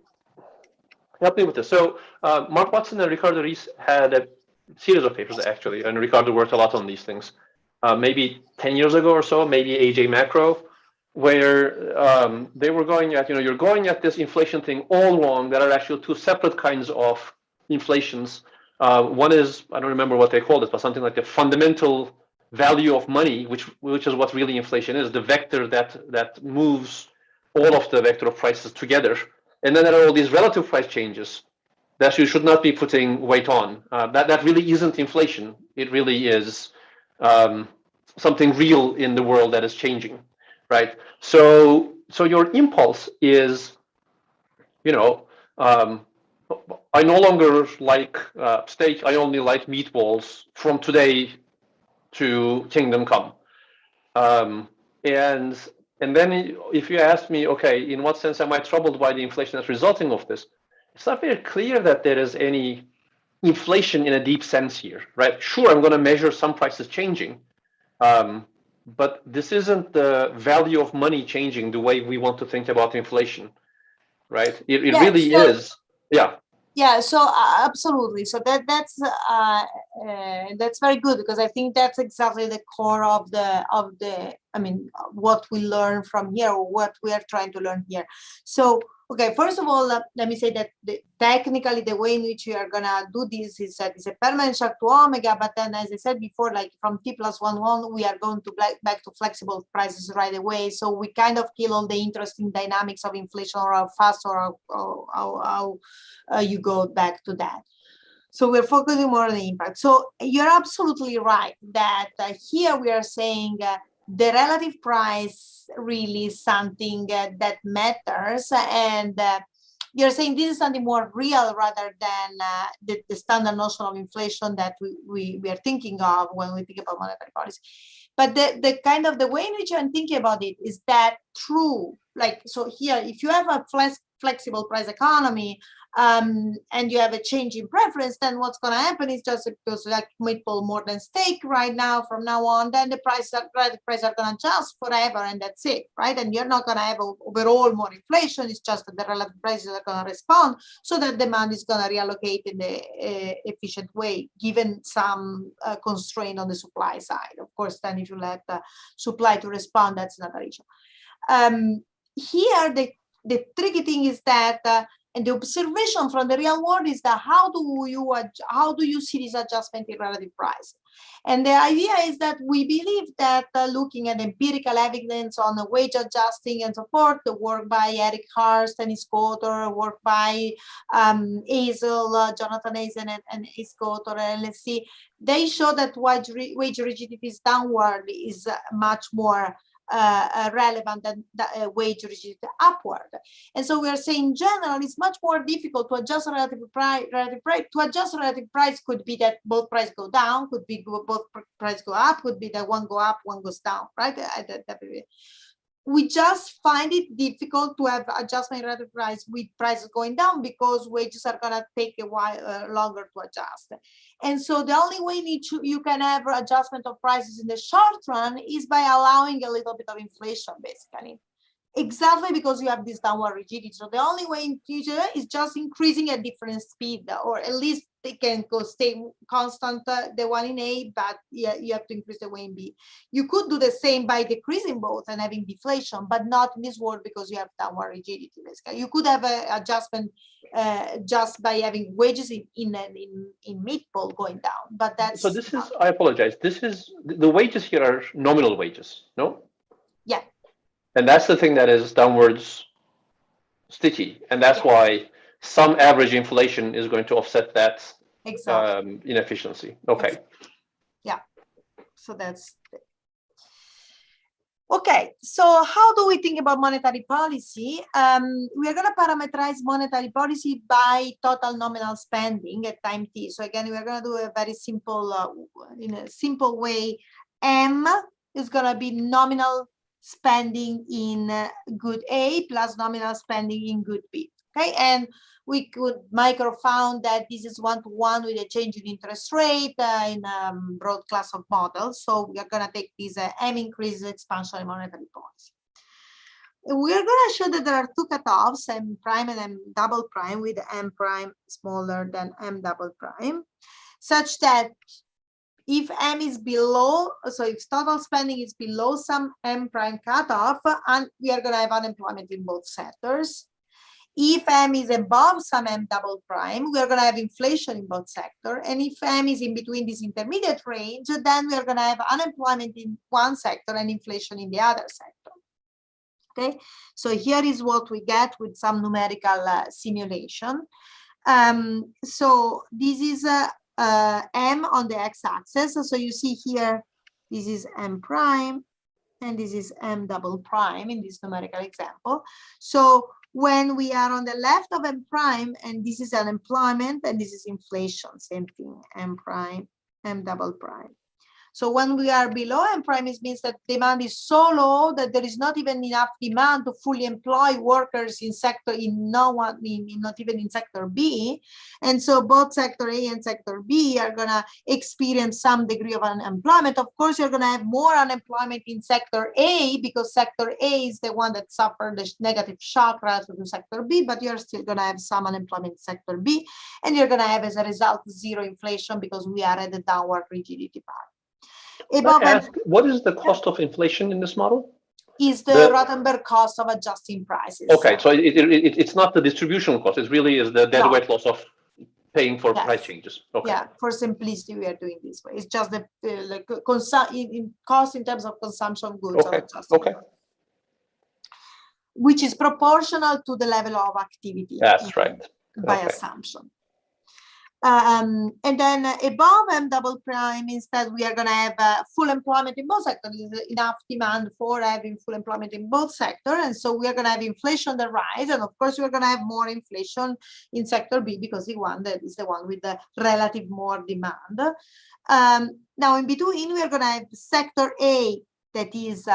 A: help me with this. So Mark Watson and Ricardo Reis had a series of papers actually, and Ricardo worked a lot on these things, maybe 10 years ago or so, maybe AJ Macro, where they were going at, you're going at this inflation thing all wrong. There are actually 2 separate kinds of inflations. One is, I don't remember what they called it, but something like the fundamental value of money, which is what really inflation is, the vector that moves all of the vector of prices together. And then there are all these relative price changes that you should not be putting weight on. That really isn't inflation. It really is something real in the world that is changing, right? So your impulse is, I no longer like steak. I only like meatballs from today to kingdom come. And then if you ask me, okay, in what sense am I troubled by the inflation that's resulting of this? It's not very clear that there is any inflation in a deep sense here, right? Sure, I'm going to measure some prices changing, but this isn't the value of money changing the way we want to think about inflation, right? It really is, yeah.
B: Yeah, so absolutely. So that's very good, because I think that's exactly the core of the I mean, what we learn from here, or what we are trying to learn here. So okay, first of all, let me say that technically the way in which we are gonna do this is that it's a permanent shock to omega, but then as I said before, like from T+1 we are going to back to flexible prices right away. So we kind of kill all the interesting dynamics of inflation, or how fast, or how you go back to that. So we're focusing more on the impact. So you're absolutely right that here we are saying the relative price really is something that matters, and you're saying this is something more real rather than the standard notion of inflation that we are thinking of when we think about monetary policy. But the kind of the way in which I'm thinking about it is that true, like, so here, if you have a flexible price economy, and you have a change in preference, then what's going to happen is just because like meatball more than steak right now, from now on, then the prices are going to adjust forever, and that's it, right? And you're not going to have overall more inflation. It's just that the relative prices are going to respond, so that demand is going to reallocate in the efficient way, given some constraint on the supply side. Of course, then if you let the supply to respond, that's another issue. Here, the tricky thing is that And the observation from the real world is that how do you see this adjustment in relative price? And the idea is that we believe that looking at empirical evidence on the wage adjusting and so forth, the work by Eric Hurst and Iscotter, work by Hazel, Jonathan Hazel and Iscotter and LSC, they show that wage rigidity's downward is much more relevant than wage rigidity upward. And so we are saying in general, it's much more difficult to adjust relative price. To adjust relative price could be that both prices go down, could be both prices go up, could be that one go up, one goes down, right? We just find it difficult to have adjustment in relative price with prices going down because wages are going to take a while longer to adjust. And so the only way you can have adjustment of prices in the short run is by allowing a little bit of inflation, basically. Exactly because you have this downward rigidity. So the only way in future is just increasing at different speed, or at least they can stay constant, the one in A, but yeah, you have to increase the one in B. You could do the same by decreasing both and having deflation, but not in this world because you have downward rigidity. Basically. You could have an adjustment just by having wages in mid-pole going down, but that's—
A: So this is, I apologize, this is, the wages here are nominal wages, no?
B: Yeah.
A: And that's the thing that is downwards sticky. And that's why some average inflation is going to offset that inefficiency. Okay.
B: Yeah. So that's okay. So how do we think about monetary policy? We are going to parameterize monetary policy by total nominal spending at time t. So again, we are going to do a very simple, in a simple way. M is going to be nominal spending in good A plus nominal spending in good B. Okay, and we could microfound that this is one-to-one with a change in interest rate in broad class of models. So we are going to take this M increases expansion in monetary policy. We are going to show that there are two cutoffs, M prime and M double prime, with M prime smaller than M double prime, such that if M is below, so if total spending is below some M prime cutoff, and we are going to have unemployment in both sectors. If M is above some M double prime, we are going to have inflation in both sectors. And if M is in between this intermediate range, then we are going to have unemployment in one sector and inflation in the other sector. Okay, so here is what we get with some numerical simulation. So this is M on the x-axis. So you see here, this is M prime, and this is M double prime in this numerical example. So when we are on the left of M prime, and this is unemployment, and this is inflation, same thing, M prime, M double prime. So when we are below M prime, it means that demand is so low that there is not even enough demand to fully employ workers in sector, not even in sector B. And so both sector A and sector B are gonna experience some degree of unemployment. Of course, you're gonna have more unemployment in sector A because sector A is the one that suffered the negative shock relative to sector B, but you're still gonna have some unemployment in sector B. And you're gonna have, as a result, zero inflation because we are at the downward rigidity part.
A: What is the cost of inflation in this model?
B: Is the Rothenberg cost of adjusting prices.
A: Okay, so it's not the distributional cost. It really is the deadweight loss of paying for price changes. Okay.
B: Yeah, for simplicity, we are doing this way. It's just the cost in terms of consumption goods.
A: Okay. Okay.
B: Which is proportional to the level of activity.
A: That's right.
B: By assumption. And then above M double prime means that we are going to have full employment in both sectors. There's enough demand for having full employment in both sectors. And so we are going to have inflation that rise. And of course, we're going to have more inflation in sector B because the one that is the one with the relative more demand. Now, in between, we are going to have sector A that is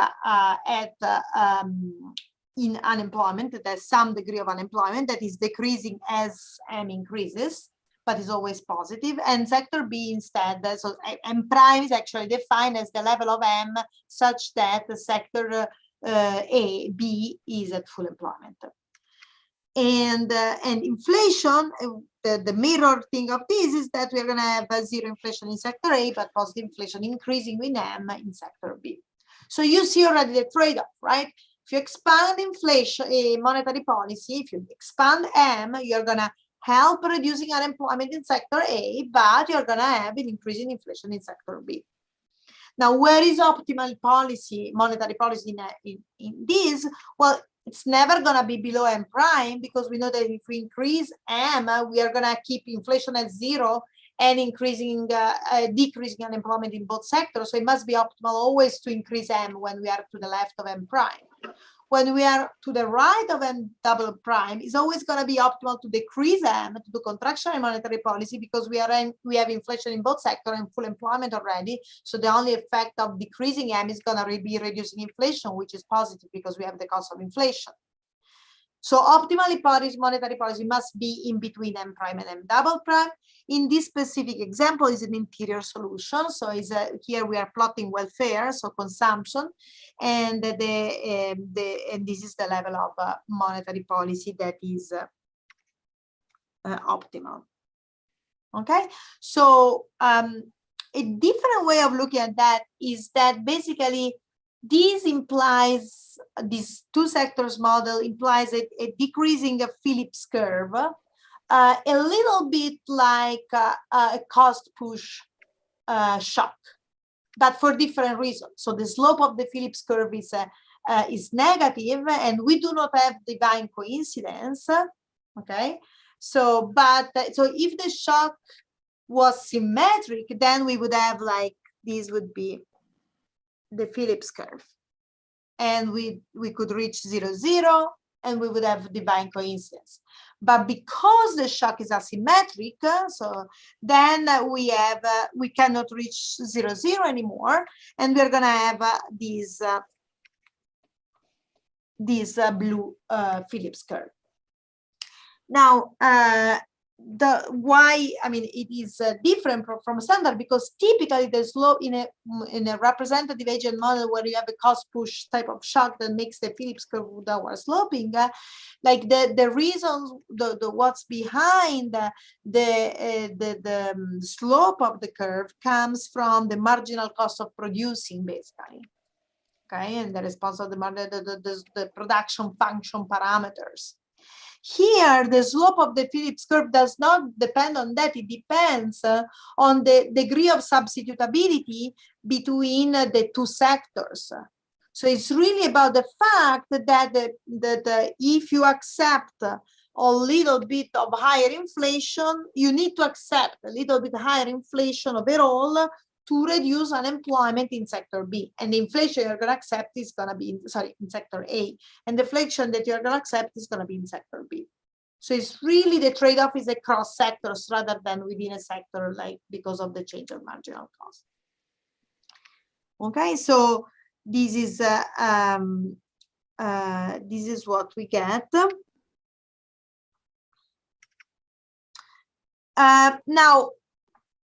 B: in unemployment, that has some degree of unemployment that is decreasing as M increases, but is always positive. And sector B instead, so M prime is actually defined as the level of M such that the sector B is at full employment. And inflation, the mirror thing of this is that we're going to have zero inflation in sector A, but positive inflation increasing in M in sector B. So you see already the trade-off, right? If you expand inflation, monetary policy, if you expand M, you're gonna help reducing unemployment in sector A, but you're gonna have an increase in inflation in sector B. Now, where is optimal policy, monetary policy in this? Well, it's never going to be below M prime, because we know that if we increase M, we are going to keep inflation at 0 and decreasing unemployment in both sectors. So it must be optimal always to increase M when we are to the left of M prime. When we are to the right of M double prime, it's always going to be optimal to decrease M, to do contractionary monetary policy, because we have inflation in both sectors and full employment already. So the only effect of decreasing M is going to be reducing inflation, which is positive because we have the cost of inflation. So optimally, monetary policy must be in between M prime and M double prime. In this specific example, is an interior solution. So here we are plotting welfare, so consumption, and this is the level of monetary policy that is optimal. Okay, so a different way of looking at that is that basically this implies, this two sectors model implies a decreasing of Phillips curve, a little bit like a cost push shock, but for different reasons. So the slope of the Phillips curve is negative, and we do not have divine coincidence. Okay, so so if the shock was symmetric, then we would have like this would be the Phillips curve, and we could reach 0, 0, and we would have divine coincidence. But because the shock is asymmetric, so then we cannot reach 0, 0 anymore, and we're gonna have this blue Phillips curve. Now, why, I mean, it is different from standard, because typically the slope in a representative agent model where you have a cost push type of shock that makes the Phillips curve downward sloping, like the reasons, what's behind the slope of the curve comes from the marginal cost of producing, basically. Okay, and the response of the production function parameters. Here, the slope of the Phillips curve does not depend on that. It depends on the degree of substitutability between the two sectors. So it's really about the fact that if you accept a little bit of higher inflation, you need to accept a little bit higher inflation overall to reduce unemployment in sector B. And the inflation you're going to accept is going to be, in sector A. And the inflation that you're going to accept is going to be in sector B. So it's really the trade-off is across sectors rather than within a sector, like because of the change of marginal cost. Okay, so this is what we get. Now,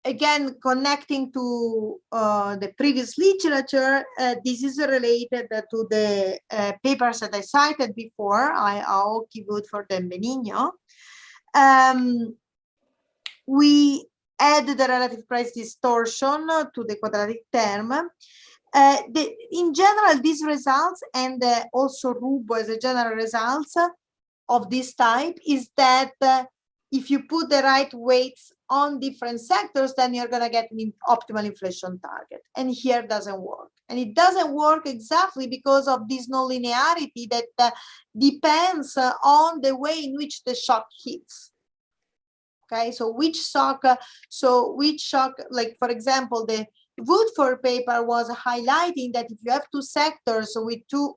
B: again, connecting to the previous literature, this is related to the papers that I cited before. I'll give it for the Benigno. We add the relative price distortion to the quadratic term. In general, these results, and also Rubo as a general results of this type, is that if you put the right weights on different sectors, then you're going to get an optimal inflation target. And here it doesn't work. And it doesn't work exactly because of this nonlinearity that depends on the way in which the shock hits. Okay, so which shock, like for example, the Woodford paper was highlighting that if you have two sectors with two,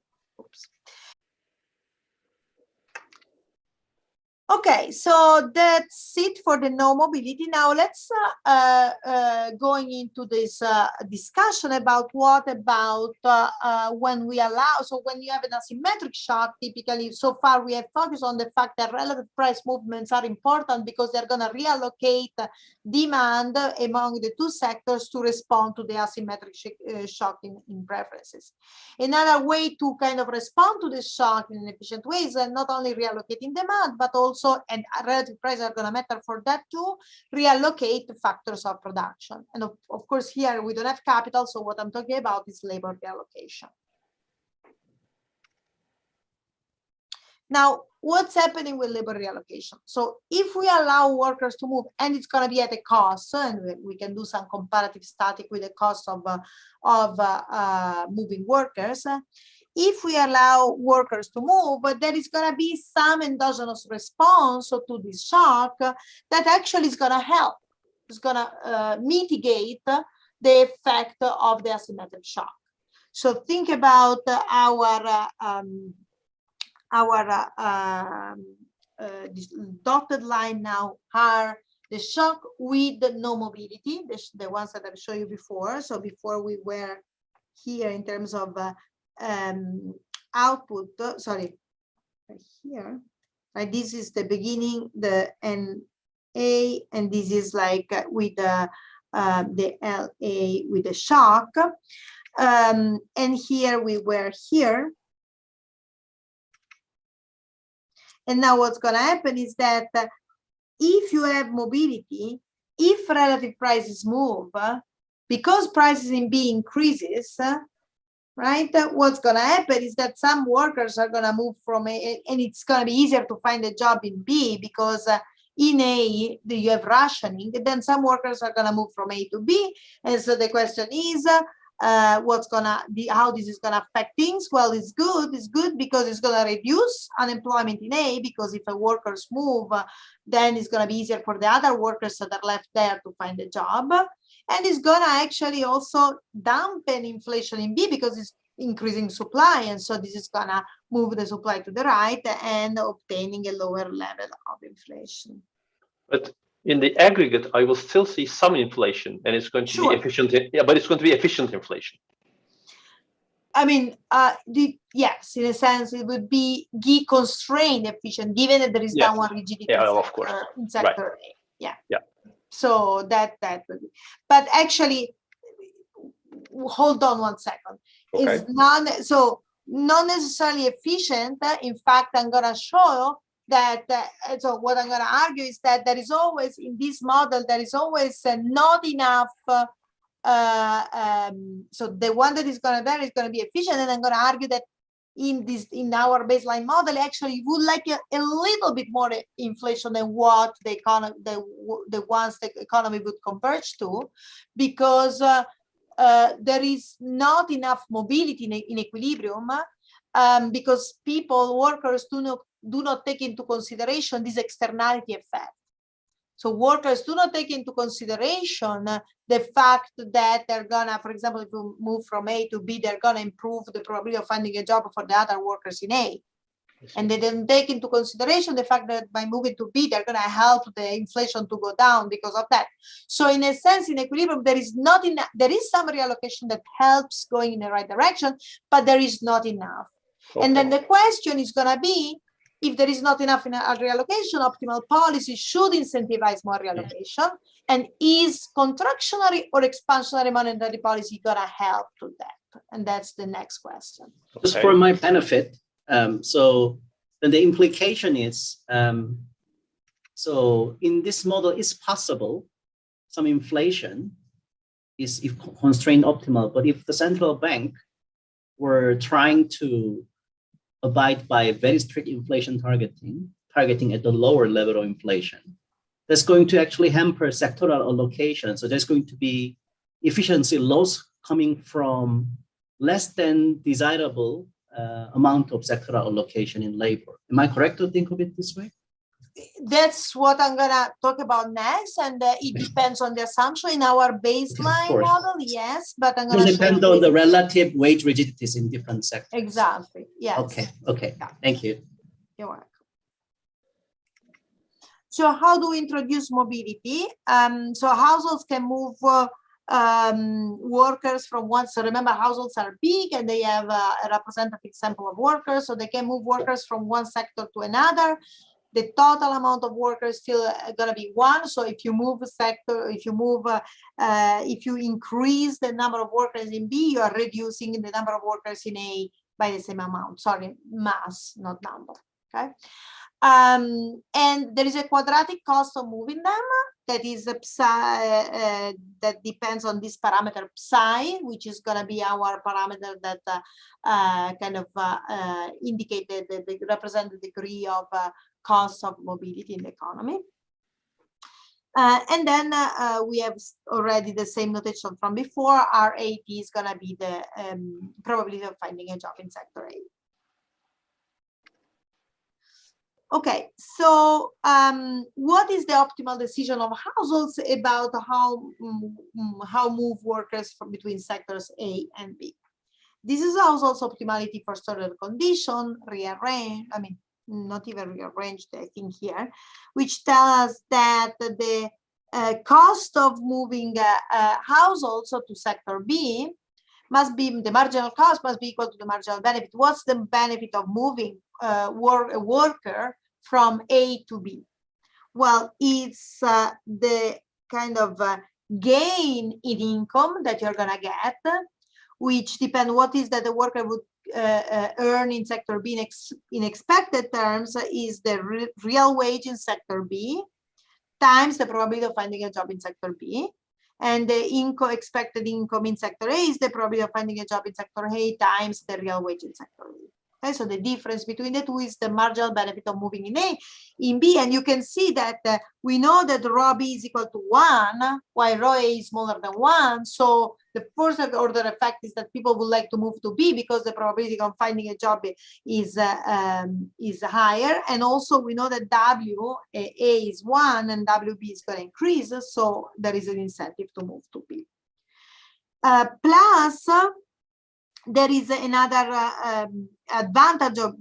B: okay, so that's it for the no mobility. Now let's going into this discussion about what about when we allow, so when you have an asymmetric shock, typically so far we have focused on the fact that relative price movements are important because they're going to reallocate demand among the two sectors to respond to the asymmetric shock in preferences. Another way to kind of respond to the shock in an efficient way is not only reallocating demand, but also, and relative prices are going to matter for that too, reallocate factors of production. And of course, here we don't have capital, so what I'm talking about is labor reallocation. Now, what's happening with labor reallocation? So if we allow workers to move, and it's going to be at a cost, and we can do some comparative static with the cost of moving workers. If we allow workers to move, but there is going to be some endogenous response to this shock that actually is going to help. It's going to mitigate the effect of the asymmetric shock. So think about this dotted line now are the shock with no mobility, the ones that I've shown you before. So before we were here in terms of output, sorry, right here, right? This is the beginning, the NA, and this is like with the LA with the shock. And here we were here. And now what's going to happen is that if you have mobility, if relative prices move, because prices in B increases, right, what's going to happen is that some workers are going to move from A, and it's going to be easier to find a job in B because in A, you have rationing, and then some workers are going to move from A to B. And so the question is, what's gonna be, how this is gonna affect things? Well, it's good because it's gonna reduce unemployment in A, because if the workers move, then it's gonna be easier for the other workers that are left there to find a job. And it's gonna actually also dampen inflation in B because it's increasing supply. And so this is gonna move the supply to the right and obtaining a lower level of inflation.
A: But in the aggregate, I will still see some inflation, and it's going to be efficient. Yeah, but it's going to be efficient inflation.
B: I mean, yes, in a sense, it would be constrained efficient, given that there is downward rigidity in sector A. Yeah. So that would be. But actually, hold on 1 second. Okay. It's not necessarily efficient. In fact, I'm going to show that, so what I'm going to argue is that there is always, in this model, there is always not enough, so the one that is going to there is going to be efficient, and I'm going to argue that in our baseline model, actually, you would like a little bit more inflation than what the economy, the ones the economy would converge to, because there is not enough mobility in equilibrium, because workers do not take into consideration this externality effect. So workers do not take into consideration the fact that they're gonna, for example, if you move from A to B, they're gonna improve the probability of finding a job for the other workers in A. And they don't take into consideration the fact that by moving to B, they're gonna help the inflation to go down because of that. So in a sense, in equilibrium, there is some reallocation that helps going in the right direction, but there is not enough. Okay. And then the question is gonna be, if there is not enough in a reallocation, optimal policy should incentivize more reallocation. And is contractionary or expansionary monetary policy gonna help to that? And that's the next question.
D: Just for my benefit, so then the implication is, so in this model, it's possible some inflation is if constrained optimal, but if the central bank were trying to abide by very strict inflation targeting at the lower level of inflation, that's going to actually hamper sectoral allocation. So there's going to be efficiency loss coming from less than desirable amount of sectoral allocation in labor. Am I correct to think of it this way?
B: That's what I'm gonna talk about next, and it depends on the assumption in our baseline model. Yes, but I'm gonna
D: depend on the relative wage rigidities in different sectors.
B: Exactly. Yes.
D: Okay. Yeah. Thank you.
B: You're welcome. So how do we introduce mobility? So households can move workers from one. So remember, households are big and they have a representative sample of workers, so they can move workers from one sector to another. The total amount of workers still gonna be 1. So if you move a sector, if you increase the number of workers in B, you are reducing the number of workers in A by the same amount. Sorry, mass, not number. okay? And there is a quadratic cost of moving them that is a psi, that depends on this parameter psi, which is going to be our parameter that kind of indicated the represent the degree of cost of mobility in the economy. And then we have already the same notation from before. RAT is going to be the probability of finding a job in sector A. Okay, so what is the optimal decision of households about how move workers from between sectors A and B? This is households optimality for certain condition, rearrange, I mean, not even rearranged, I think here, which tells us that the cost of moving households to sector B must be, the marginal cost must be equal to the marginal benefit. What's the benefit of moving a worker from A to B? Well, it's the kind of gain in income that you're gonna get, which depends what is that the worker would earn in sector B in expected terms is the real wage in sector B times the probability of finding a job in sector B. And the expected income in sector A is the probability of finding a job in sector A times the real wage in sector A. Okay, so the difference between the two is the marginal benefit of moving in A, in B, and you can see that we know that rho B is equal to 1, while rho A is smaller than 1. So the first order effect is that people would like to move to B because the probability of finding a job is higher, and also we know that W A is 1 and WB is going to increase, so there is an incentive to move to B. Plus, there is another advantage of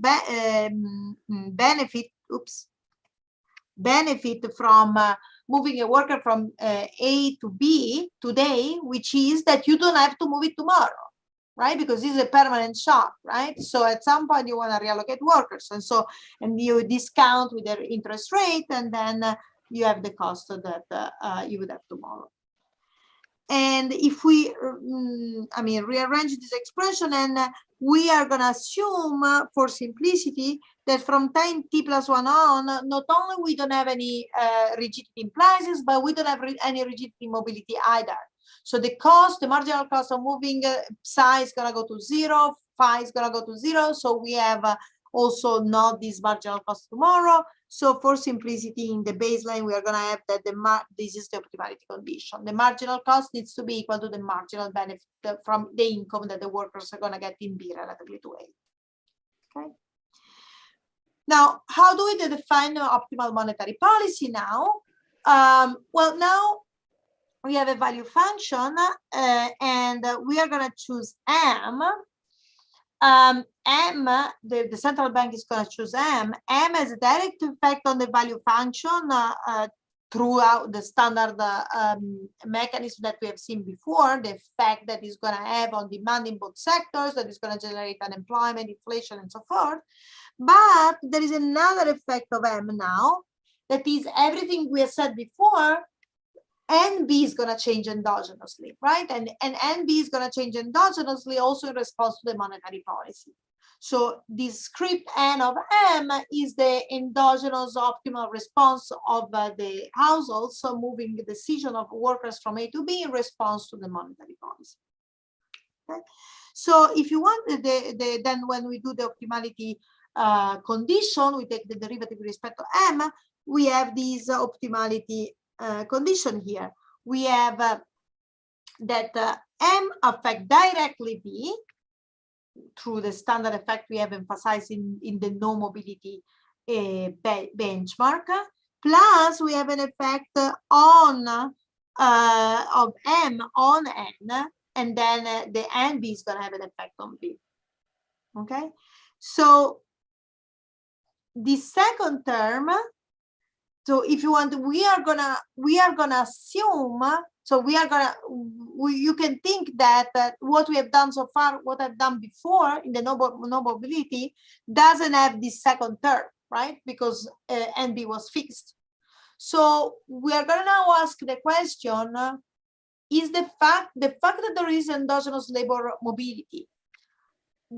B: benefit from moving a worker from A to B today, which is that you don't have to move it tomorrow, right? Because this is a permanent shop, right? So at some point you want to reallocate workers, and you discount with their interest rate, and then you have the cost that you would have tomorrow. And if we, I mean, rearrange this expression, and we are going to assume, for simplicity, that from time t plus 1 on, not only we don't have any rigidity in prices, but we don't have any rigidity in mobility either. So the cost, the marginal cost of moving psi is going to go to 0, phi is going to go to 0. So we have also not this marginal cost tomorrow. So for simplicity, in the baseline, we are going to have that this is the optimality condition. The marginal cost needs to be equal to the marginal benefit from the income that the workers are going to get in B relatively to A. Okay. Now, how do we define optimal monetary policy now? Well, now we have a value function, and we are going to choose M. M, the central bank is going to choose M. M has a direct effect on the value function throughout the standard mechanism that we have seen before, the effect that is going to have on demand in both sectors, that is going to generate unemployment, inflation, and so forth. But there is another effect of M now, that is everything we have said before. NB is going to change endogenously, right? And NB is going to change endogenously also in response to the monetary policy. So this script N of M is the endogenous optimal response of the household, so moving the decision of workers from A to B in response to the monetary policy. Okay? So if you want, then when we do the optimality condition, we take the derivative with respect to M, we have this optimality condition here. We have that M affect directly B through the standard effect we have emphasized in the no mobility benchmark, plus we have an effect on of M on N, and then the NB is going to have an effect on B. Okay, so the second term, so if you want, we are gonna assume. So you can think that what we have done so far, what I've done before in the no mobility, doesn't have this second term, right? Because NB was fixed. So we are gonna now ask the question: is the fact that there is endogenous labor mobility,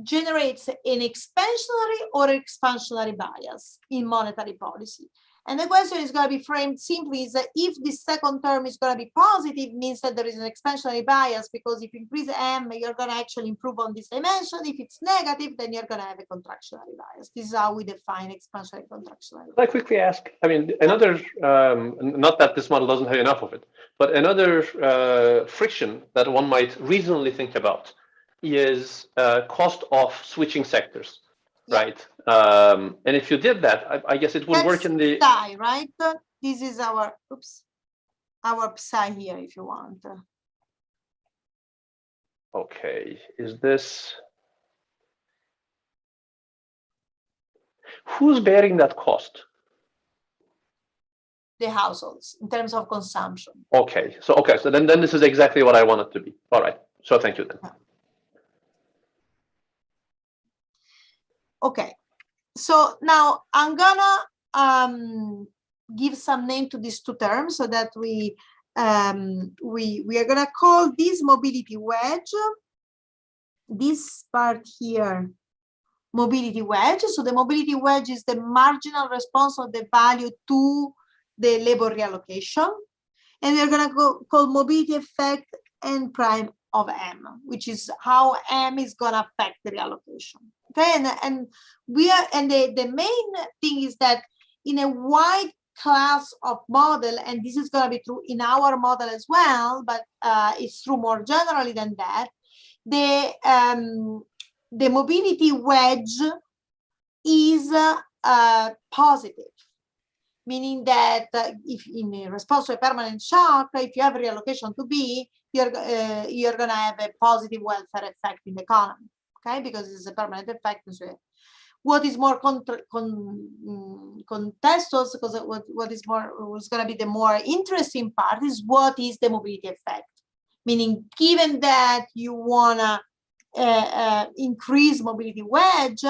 B: generates an expansionary or expansionary bias in monetary policy. And the question is going to be framed simply is that if the second term is going to be positive, means that there is an expansionary bias, because if you increase M, you're going to actually improve on this dimension. If it's negative, then you're going to have a contractionary bias. This is how we define expansionary contractionary.
A: Can I quickly ask, I mean, another, not that this model doesn't have enough of it, but another friction that one might reasonably think about is cost of switting sectors. Right. And if you did that, I guess it would work in the
B: psi, right? This is our our psi here, if you want.
A: Okay, is this who's bearing that cost?
B: The households in terms of consumption.
A: Okay, so then this is exactly what I want it to be. All right. So thank you then.
B: Okay, so now I'm gonna give some name to these two terms so that we are gonna call this mobility wedge, this part here, mobility wedge. So the mobility wedge is the marginal response of the value to the labor reallocation, and we're gonna call mobility effect n prime of M, which is how M is gonna affect the reallocation. Okay, and the main thing is that in a wide class of model, and this is going to be true in our model as well, but it's true more generally than that, the mobility wedge is positive, meaning that if in response to a permanent shock, if you have reallocation to B, you're going to have a positive welfare effect in the economy. Okay, because it's a permanent effect. So what is more contestos, because what's going to be the more interesting part is what is the mobility effect. Meaning, given that you want to increase mobility wedge,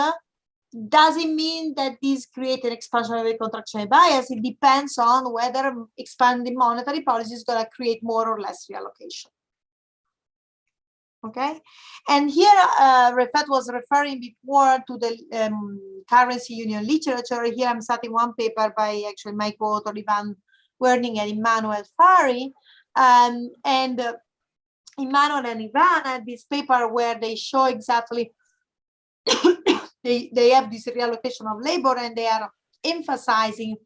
B: does it mean that this creates an expansionary contractionary bias? It depends on whether expanding monetary policy is going to create more or less reallocation. Okay, and here Refat was referring before to the currency union literature. Here I'm citing one paper by actually my co-author Ivan Werning and Emmanuel Fari, and Emmanuel and Ivan had this paper where they show exactly they have this reallocation of labor, and they are emphasizing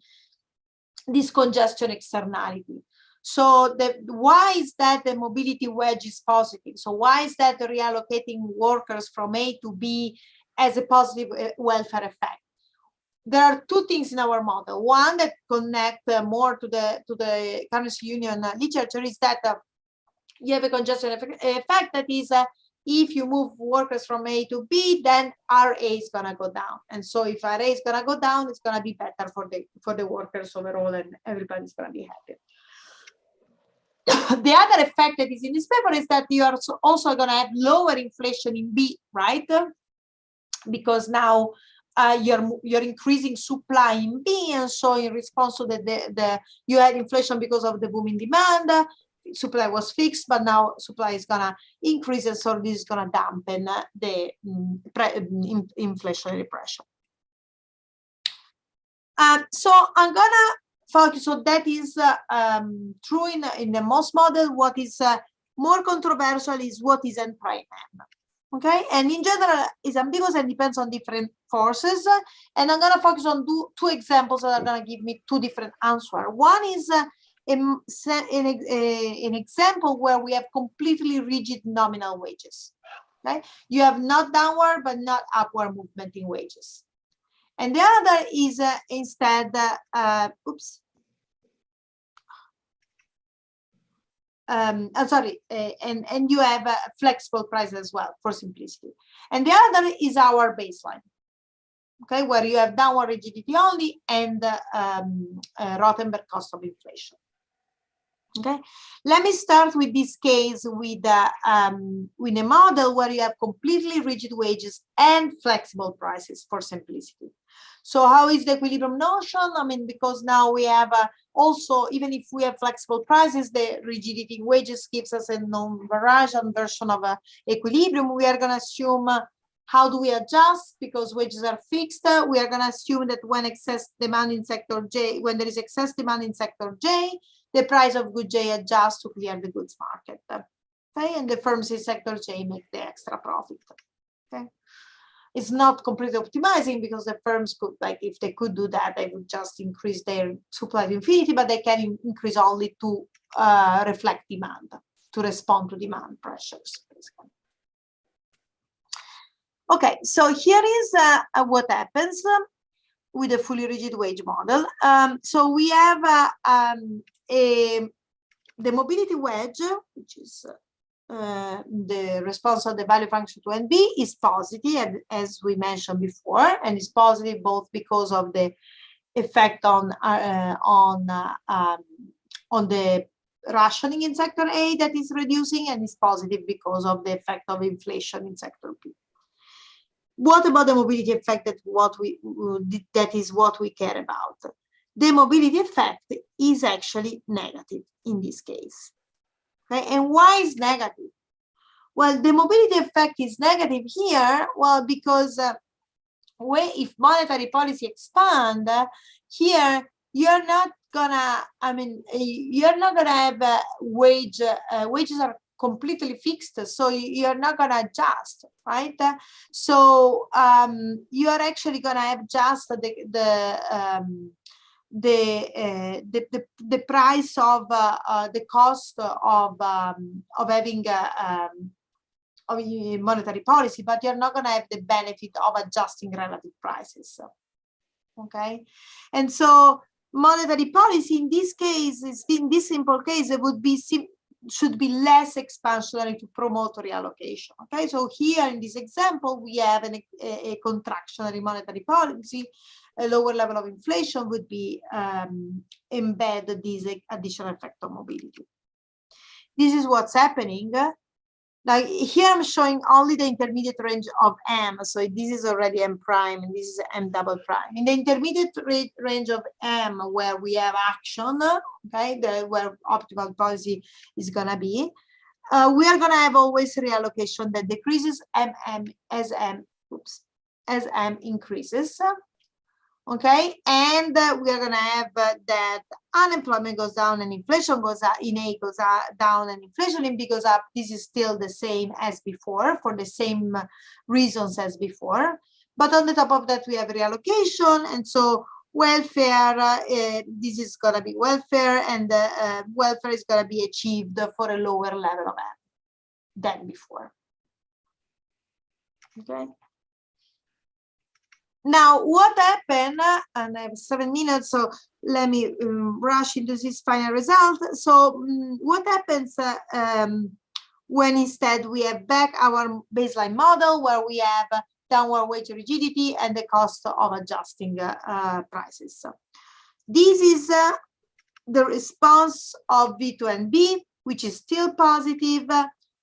B: this congestion externality. So why is that the mobility wedge is positive? So why is that the reallocating workers from A to B as a positive welfare effect? There are two things in our model. One that connect more to the currency union literature is that you have a congestion effect that is if you move workers from A to B, then RA is gonna go down. And so if RA is gonna go down, it's gonna be better for the workers overall, and everybody's gonna be happy. The other effect that is in this paper is that you are also going to have lower inflation in B, right? Because now you're increasing supply in B, and so in response to you had inflation because of the booming demand. Supply was fixed, but now supply is going to increase, and so this is going to dampen the inflationary pressure. So I'm going to focus, so that is true in the most model. What is more controversial is what is n prime M. Okay, and in general is ambiguous and depends on different forces. And I'm going to focus on two examples that are going to give me two different answers. One is an example where we have completely rigid nominal wages. Okay, you have not downward but not upward movement in wages. And the other is instead, I'm sorry, and you have flexible price as well for simplicity. And the other is our baseline, okay, where you have downward rigidity only and Rothenberg cost of inflation. Okay, let me start with this case with a model where you have completely rigid wages and flexible prices for simplicity. So how is the equilibrium notion? I mean, because now we have also, even if we have flexible prices, the rigidity in wages gives us a non-variant version of equilibrium. We are going to assume How do we adjust? Because wages are fixed. We are going to assume that when excess demand in sector J, when there is excess demand in sector J, the price of good J adjusts to clear the goods market. Okay, and the firms in sector J make the extra profit. Okay, it's not completely optimizing because the firms could, like, if they could do that, they would just increase their supply to infinity, but they can increase only to reflect demand, to respond to demand pressures, basically. Okay, so here is what happens with a fully rigid wage model. So we have the mobility wedge, which is the response of the value function to NB, is positive, as we mentioned before, and is positive both because of the effect on the rationing in sector A that is reducing, and is positive because of the effect of inflation in sector B. What about the mobility effect? That is what we care about. The mobility effect is actually negative in this case. Okay, and why is negative? Well, the mobility effect is negative here. Well, because if monetary policy expand here, you're not gonna. I mean, you're not gonna have wages are completely fixed, so you're not gonna adjust, right? So you are actually gonna have just the price of the cost of having of monetary policy, but you're not going to have the benefit of adjusting relative prices. Okay, and so monetary policy in this case, in this simple case, it would be should be less expansionary to promote reallocation. Okay, so here in this example we have a contractionary monetary policy. A lower level of inflation would be embed this additional effect on mobility. This is what's happening. Now here I'm showing only the intermediate range of M. So this is already M prime and this is M double prime. In the intermediate range of M, where we have action, okay, where optimal policy is gonna be, we are gonna have always reallocation that decreases as M increases. Okay, and we are going to have that unemployment goes down and inflation goes up, in A goes down and inflation in B goes up. This is still the same as before for the same reasons as before. But on the top of that, we have reallocation. And so welfare, this is going to be welfare, and welfare is going to be achieved for a lower level of M than before. Okay. Now, what happened, and I have 7 minutes, so let me rush into this final result. So what happens when instead we have back our baseline model where we have downward wage rigidity and the cost of adjusting prices? So this is the response of V2 and B, which is still positive.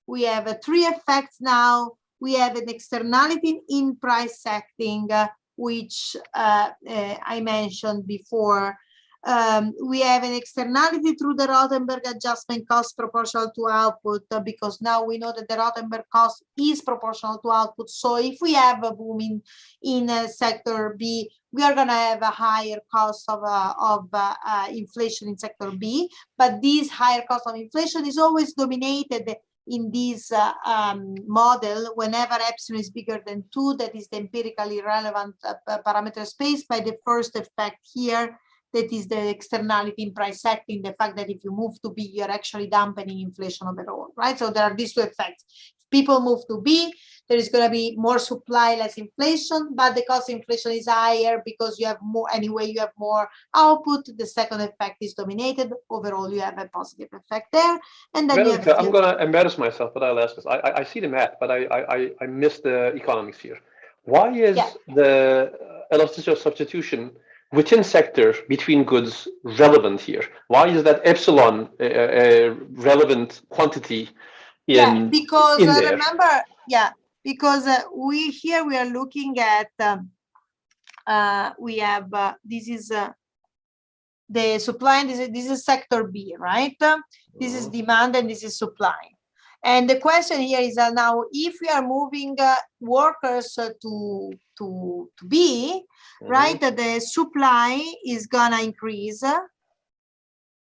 B: We have 3 effects now. We have an externality in price setting, which I mentioned before. We have an externality through the Rothenberg adjustment cost proportional to output, because now we know that the Rothenberg cost is proportional to output. So if we have a boom in sector B, we are going to have a higher cost of inflation in sector B. But this higher cost of inflation is always dominated in this model whenever epsilon is bigger than 2, that is the empirically relevant parameter space, by the first effect here, that is the externality in price setting, the fact that if you move to B, you're actually dampening inflation overall, right? So there are these 2 effects. If people move to B, there is going to be more supply, less inflation, but the cost of inflation is higher because you have more, anyway, you have more output. The second effect is dominated. Overall, you have a positive effect there. And then
A: Veronica,
B: you have
A: I'm going to embarrass myself, but I'll ask this. I see the math, but I missed the economics here. Why is the elasticity of substitution within sector between goods relevant here? Why is that epsilon a relevant quantity in
B: because
A: in there?
B: remember, because we are looking at we have this is the supply, and this is sector B, right? This is demand and this is supply. And the question here is now, if we are moving workers to B, right, the supply is gonna increase,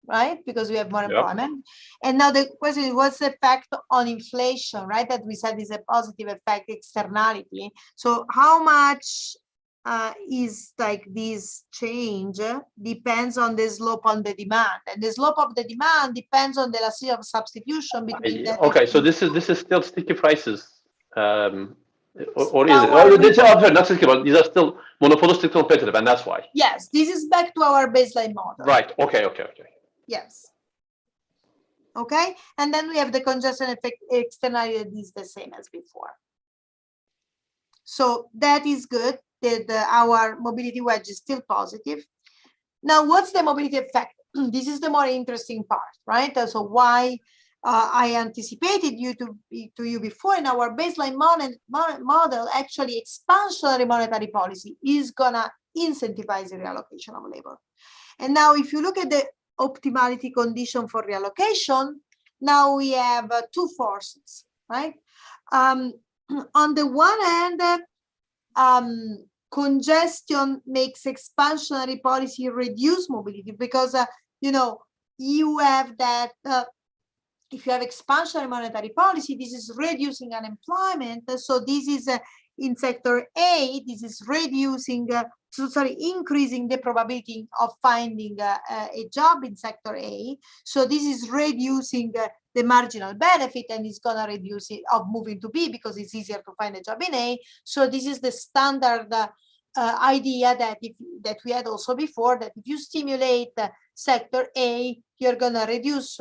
B: right, because we have more employment. And now the question is, what's the effect on inflation, right, that we said is a positive effect, externality. So how much is like this change depends on the slope on the demand, and the slope of the demand depends on the elasticity of substitution between the
A: okay, so this is still sticky prices, or is it? Oh, not sticky, but these are still monopolistic competitive, and that's why.
B: Yes, this is back to our baseline model.
A: Right. Okay.
B: Yes. Okay, and then we have the congestion effect externality that is the same as before. So that is good. Our mobility wedge is still positive. Now, what's the mobility effect? This is the more interesting part, right? So why I anticipated to you before, in our baseline model, actually expansionary monetary policy is gonna incentivize the reallocation of labor. And now if you look at the optimality condition for reallocation, now we have two forces, right? On the one hand, congestion makes expansionary policy reduce mobility, because you have that if you have expansionary monetary policy, this is reducing unemployment. So this is in sector A, this is increasing the probability of finding a job in sector A. So this is reducing the marginal benefit, and it's going to reduce it of moving to B because it's easier to find a job in A. So this is the standard idea that we had also before, that if you stimulate sector A, you're gonna reduce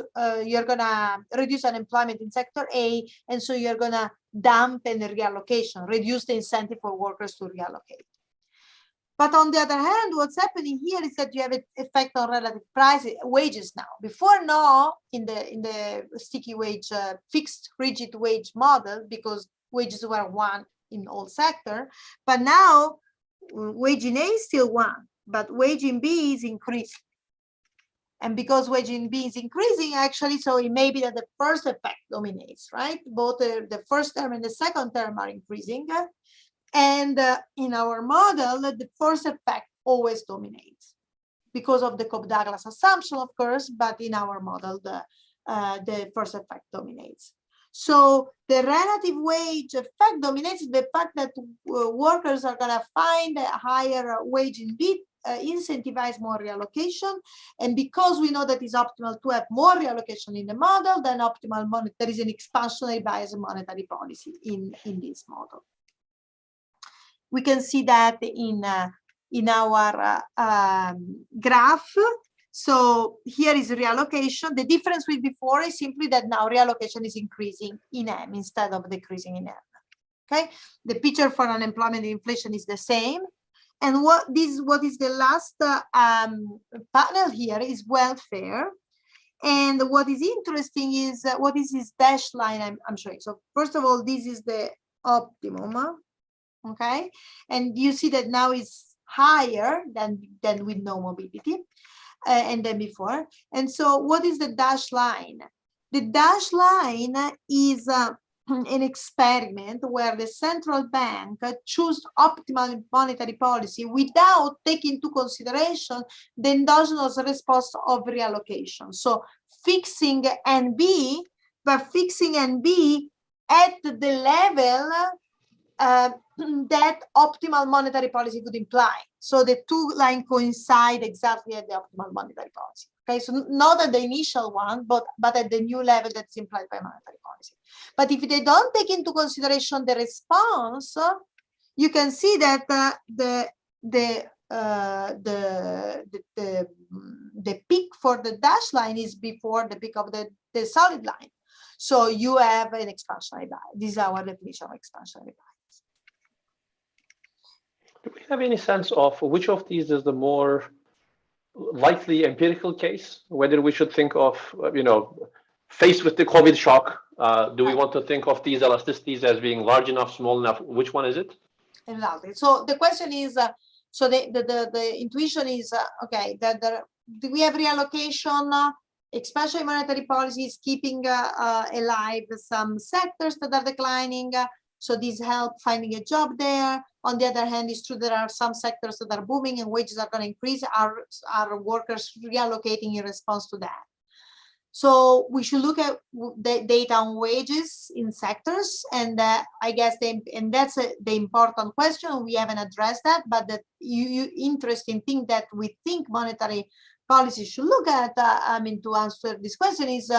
B: unemployment in sector A, and so you're gonna dampen the reallocation, reduce the incentive for workers to reallocate. But on the other hand, what's happening here is that you have an effect on relative wages now. Before now, in the sticky wage, fixed rigid wage model, because wages were one in all sector, but now wage in A is still one, but wage in B is increasing. And because wage in B is increasing, actually, so it may be that the first effect dominates, right? Both the first term and the second term are increasing. And in our model, the first effect always dominates because of the Cobb-Douglas assumption, of course, but in our model, the first effect dominates. So the relative wage effect dominates the fact that workers are going to find a higher wage in B, incentivize more reallocation. And because we know that it's optimal to have more reallocation in the model, then there is an expansionary bias monetary policy in this model. We can see that in our graph. So here is reallocation. The difference with before is simply that now reallocation is increasing in M instead of decreasing in M. Okay, the picture for unemployment and inflation is the same. And what is the last panel here is welfare. And what is interesting is what is this dashed line I'm showing. So first of all, this is the optimum. Okay, and you see that now it's higher than with no mobility. And then before. And so what is the dashed line? The dashed line is an experiment where the central bank choose optimal monetary policy without taking into consideration the endogenous response of reallocation. So fixing NB, but fixing NB at the level that optimal monetary policy would imply. So the two lines coincide exactly at the optimal monetary policy. Okay, so not at the initial one, but at the new level that's implied by monetary policy. But if they don't take into consideration the response, you can see that the peak for the dashed line is before the peak of the solid line. So you have an expansionary bias. This is our definition of expansionary bias.
A: Do we have any sense of which of these is the more likely empirical case? Whether we should think of, faced with the COVID shock, do we want to think of these elasticities as being large enough, small enough? Which one is it?
B: Exactly. So the question is, so the intuition is, okay, that do we have reallocation expansionary monetary policy is keeping alive some sectors that are declining. So these help finding a job there. On the other hand, it's true there are some sectors that are booming and wages are going to increase. Are workers reallocating in response to that? So we should look at the data on wages in sectors, and I guess that's the important question. We haven't addressed that, but the interesting thing that we think monetary policy should look at, to answer this question is,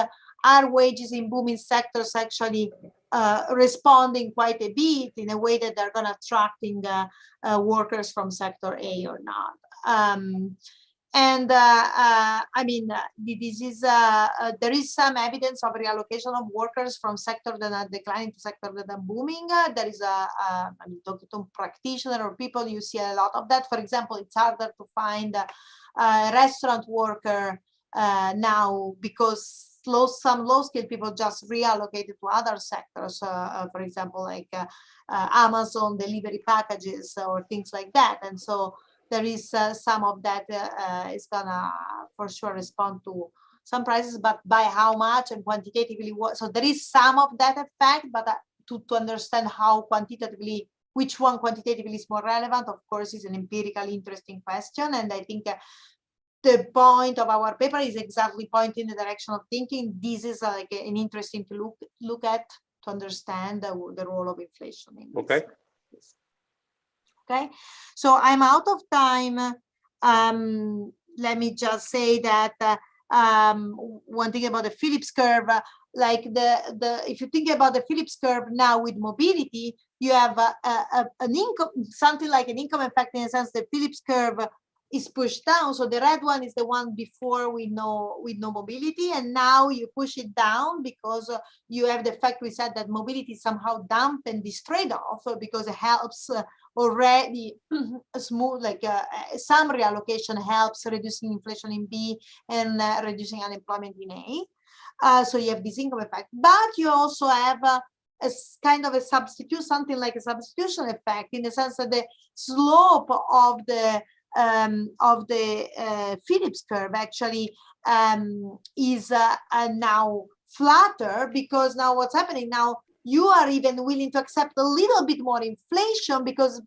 B: are wages in booming sectors actually responding quite a bit in a way that they're going to attracting workers from sector A or not? This is there is some evidence of reallocation of workers from sector that are declining to sector that are booming. There is talking to practitioner or people, you see a lot of that. For example, it's harder to find a restaurant worker now because some low-skilled people just reallocated to other sectors. For example, like Amazon delivery packages or things like that, and so. There is some of that is gonna for sure respond to some prices, but by how much and quantitatively what? So there is some of that effect, but to understand how quantitatively, which one quantitatively is more relevant, of course, is an empirical interesting question. And I think the point of our paper is exactly pointing in the direction of thinking. This is like an interesting to look at to understand the role of inflation in this.
A: Okay.
B: Okay, so I'm out of time. Let me just say that one thing about the Phillips curve, like if you think about the Phillips curve now with mobility, you have an income, something like an income effect in the sense the Phillips curve is pushed down. So the red one is the one before with no mobility, and now you push it down because you have the fact we said that mobility somehow dampen this trade-off because it helps already smooth, like some reallocation helps reducing inflation in B and reducing unemployment in A. So you have this income effect, but you also have a kind of a substitute, something like a substitution effect in the sense that the slope of the Phillips curve actually is now flatter, because now what's happening now, you are even willing to accept a little bit more inflation because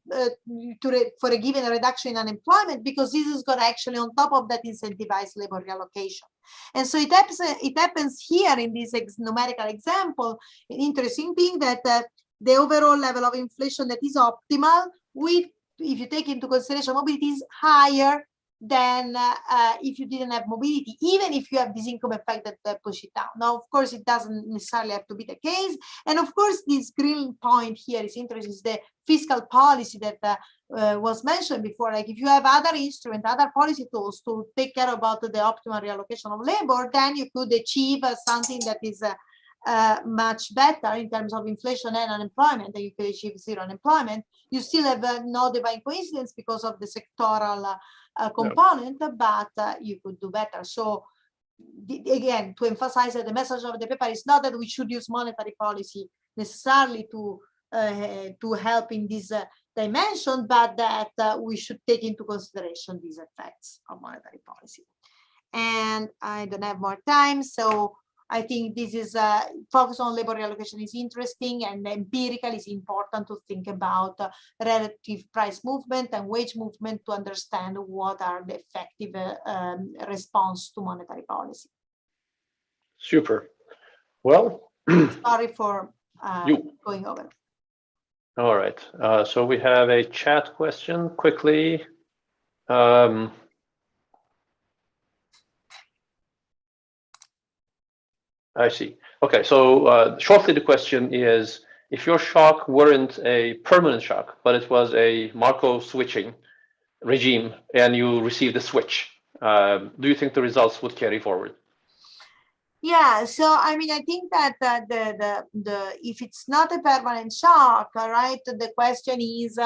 B: for a given reduction in unemployment, because this is going to actually on top of that incentivize labor reallocation. And so it happens here in this numerical example, an interesting thing that the overall level of inflation that is optimal with, if you take into consideration mobility, is higher than if you didn't have mobility, even if you have this income effect that push it down. Now, of course, it doesn't necessarily have to be the case. And of course, this green point here is interesting, is the fiscal policy that was mentioned before. Like if you have other instruments, other policy tools to take care about the optimal reallocation of labor, then you could achieve something that is much better in terms of inflation and unemployment, and you could achieve zero unemployment. You still have no divine coincidence because of the sectoral component, but you could do better. So again, to emphasize that the message of the paper is not that we should use monetary policy necessarily to help in this dimension, but that we should take into consideration these effects of monetary policy. And I don't have more time, so I think this is focus on labor reallocation is interesting, and empirical is important to think about relative price movement and wage movement to understand what are the effective response to monetary policy.
A: Super. Well,
B: sorry for going over.
A: All right. So we have a chat question quickly. I see. Okay, so shortly the question is, if your shock weren't a permanent shock, but it was a Markov switching regime and you received a switch, do you think the results would carry forward?
B: Yeah, so I mean, I think that if it's not a permanent shock, right, the question is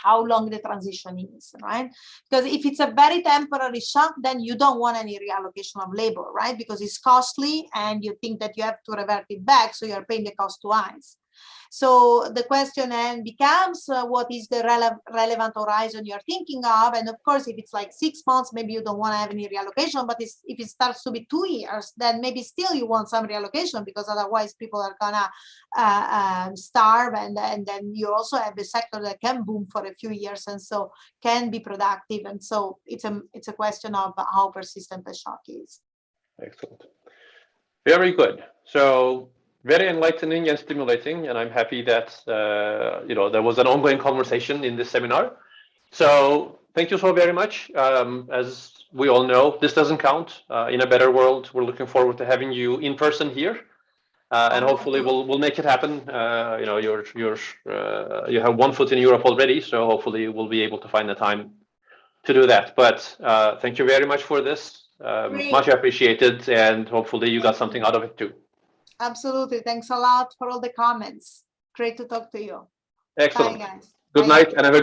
B: how long the transition is, right? Because if it's a very temporary shock, then you don't want any reallocation of labor, right? Because it's costly and you think that you have to revert it back, so you're paying the cost twice. So the question then becomes, what is the relevant horizon you're thinking of? And of course, if it's like 6 months, maybe you don't want to have any reallocation, but if it starts to be 2 years, then maybe still you want some reallocation, because otherwise people are gonna starve, and then you also have a sector that can boom for a few years and so can be productive. And so it's a question of how persistent the shock is.
A: Excellent. Very good. So very enlightening and stimulating, and I'm happy that there was an ongoing conversation in this seminar. So thank you so very much. As we all know, this doesn't count. In a better world, we're looking forward to having you in person here, and hopefully we'll make it happen. You have one foot in Europe already, so hopefully we'll be able to find the time to do that. But thank you very much for this. Much appreciated, and hopefully you got something out of it too.
B: Absolutely. Thanks a lot for all the comments. Great to talk to you.
A: Excellent.
B: Bye, guys.
A: Good
B: Bye.
A: night, and have a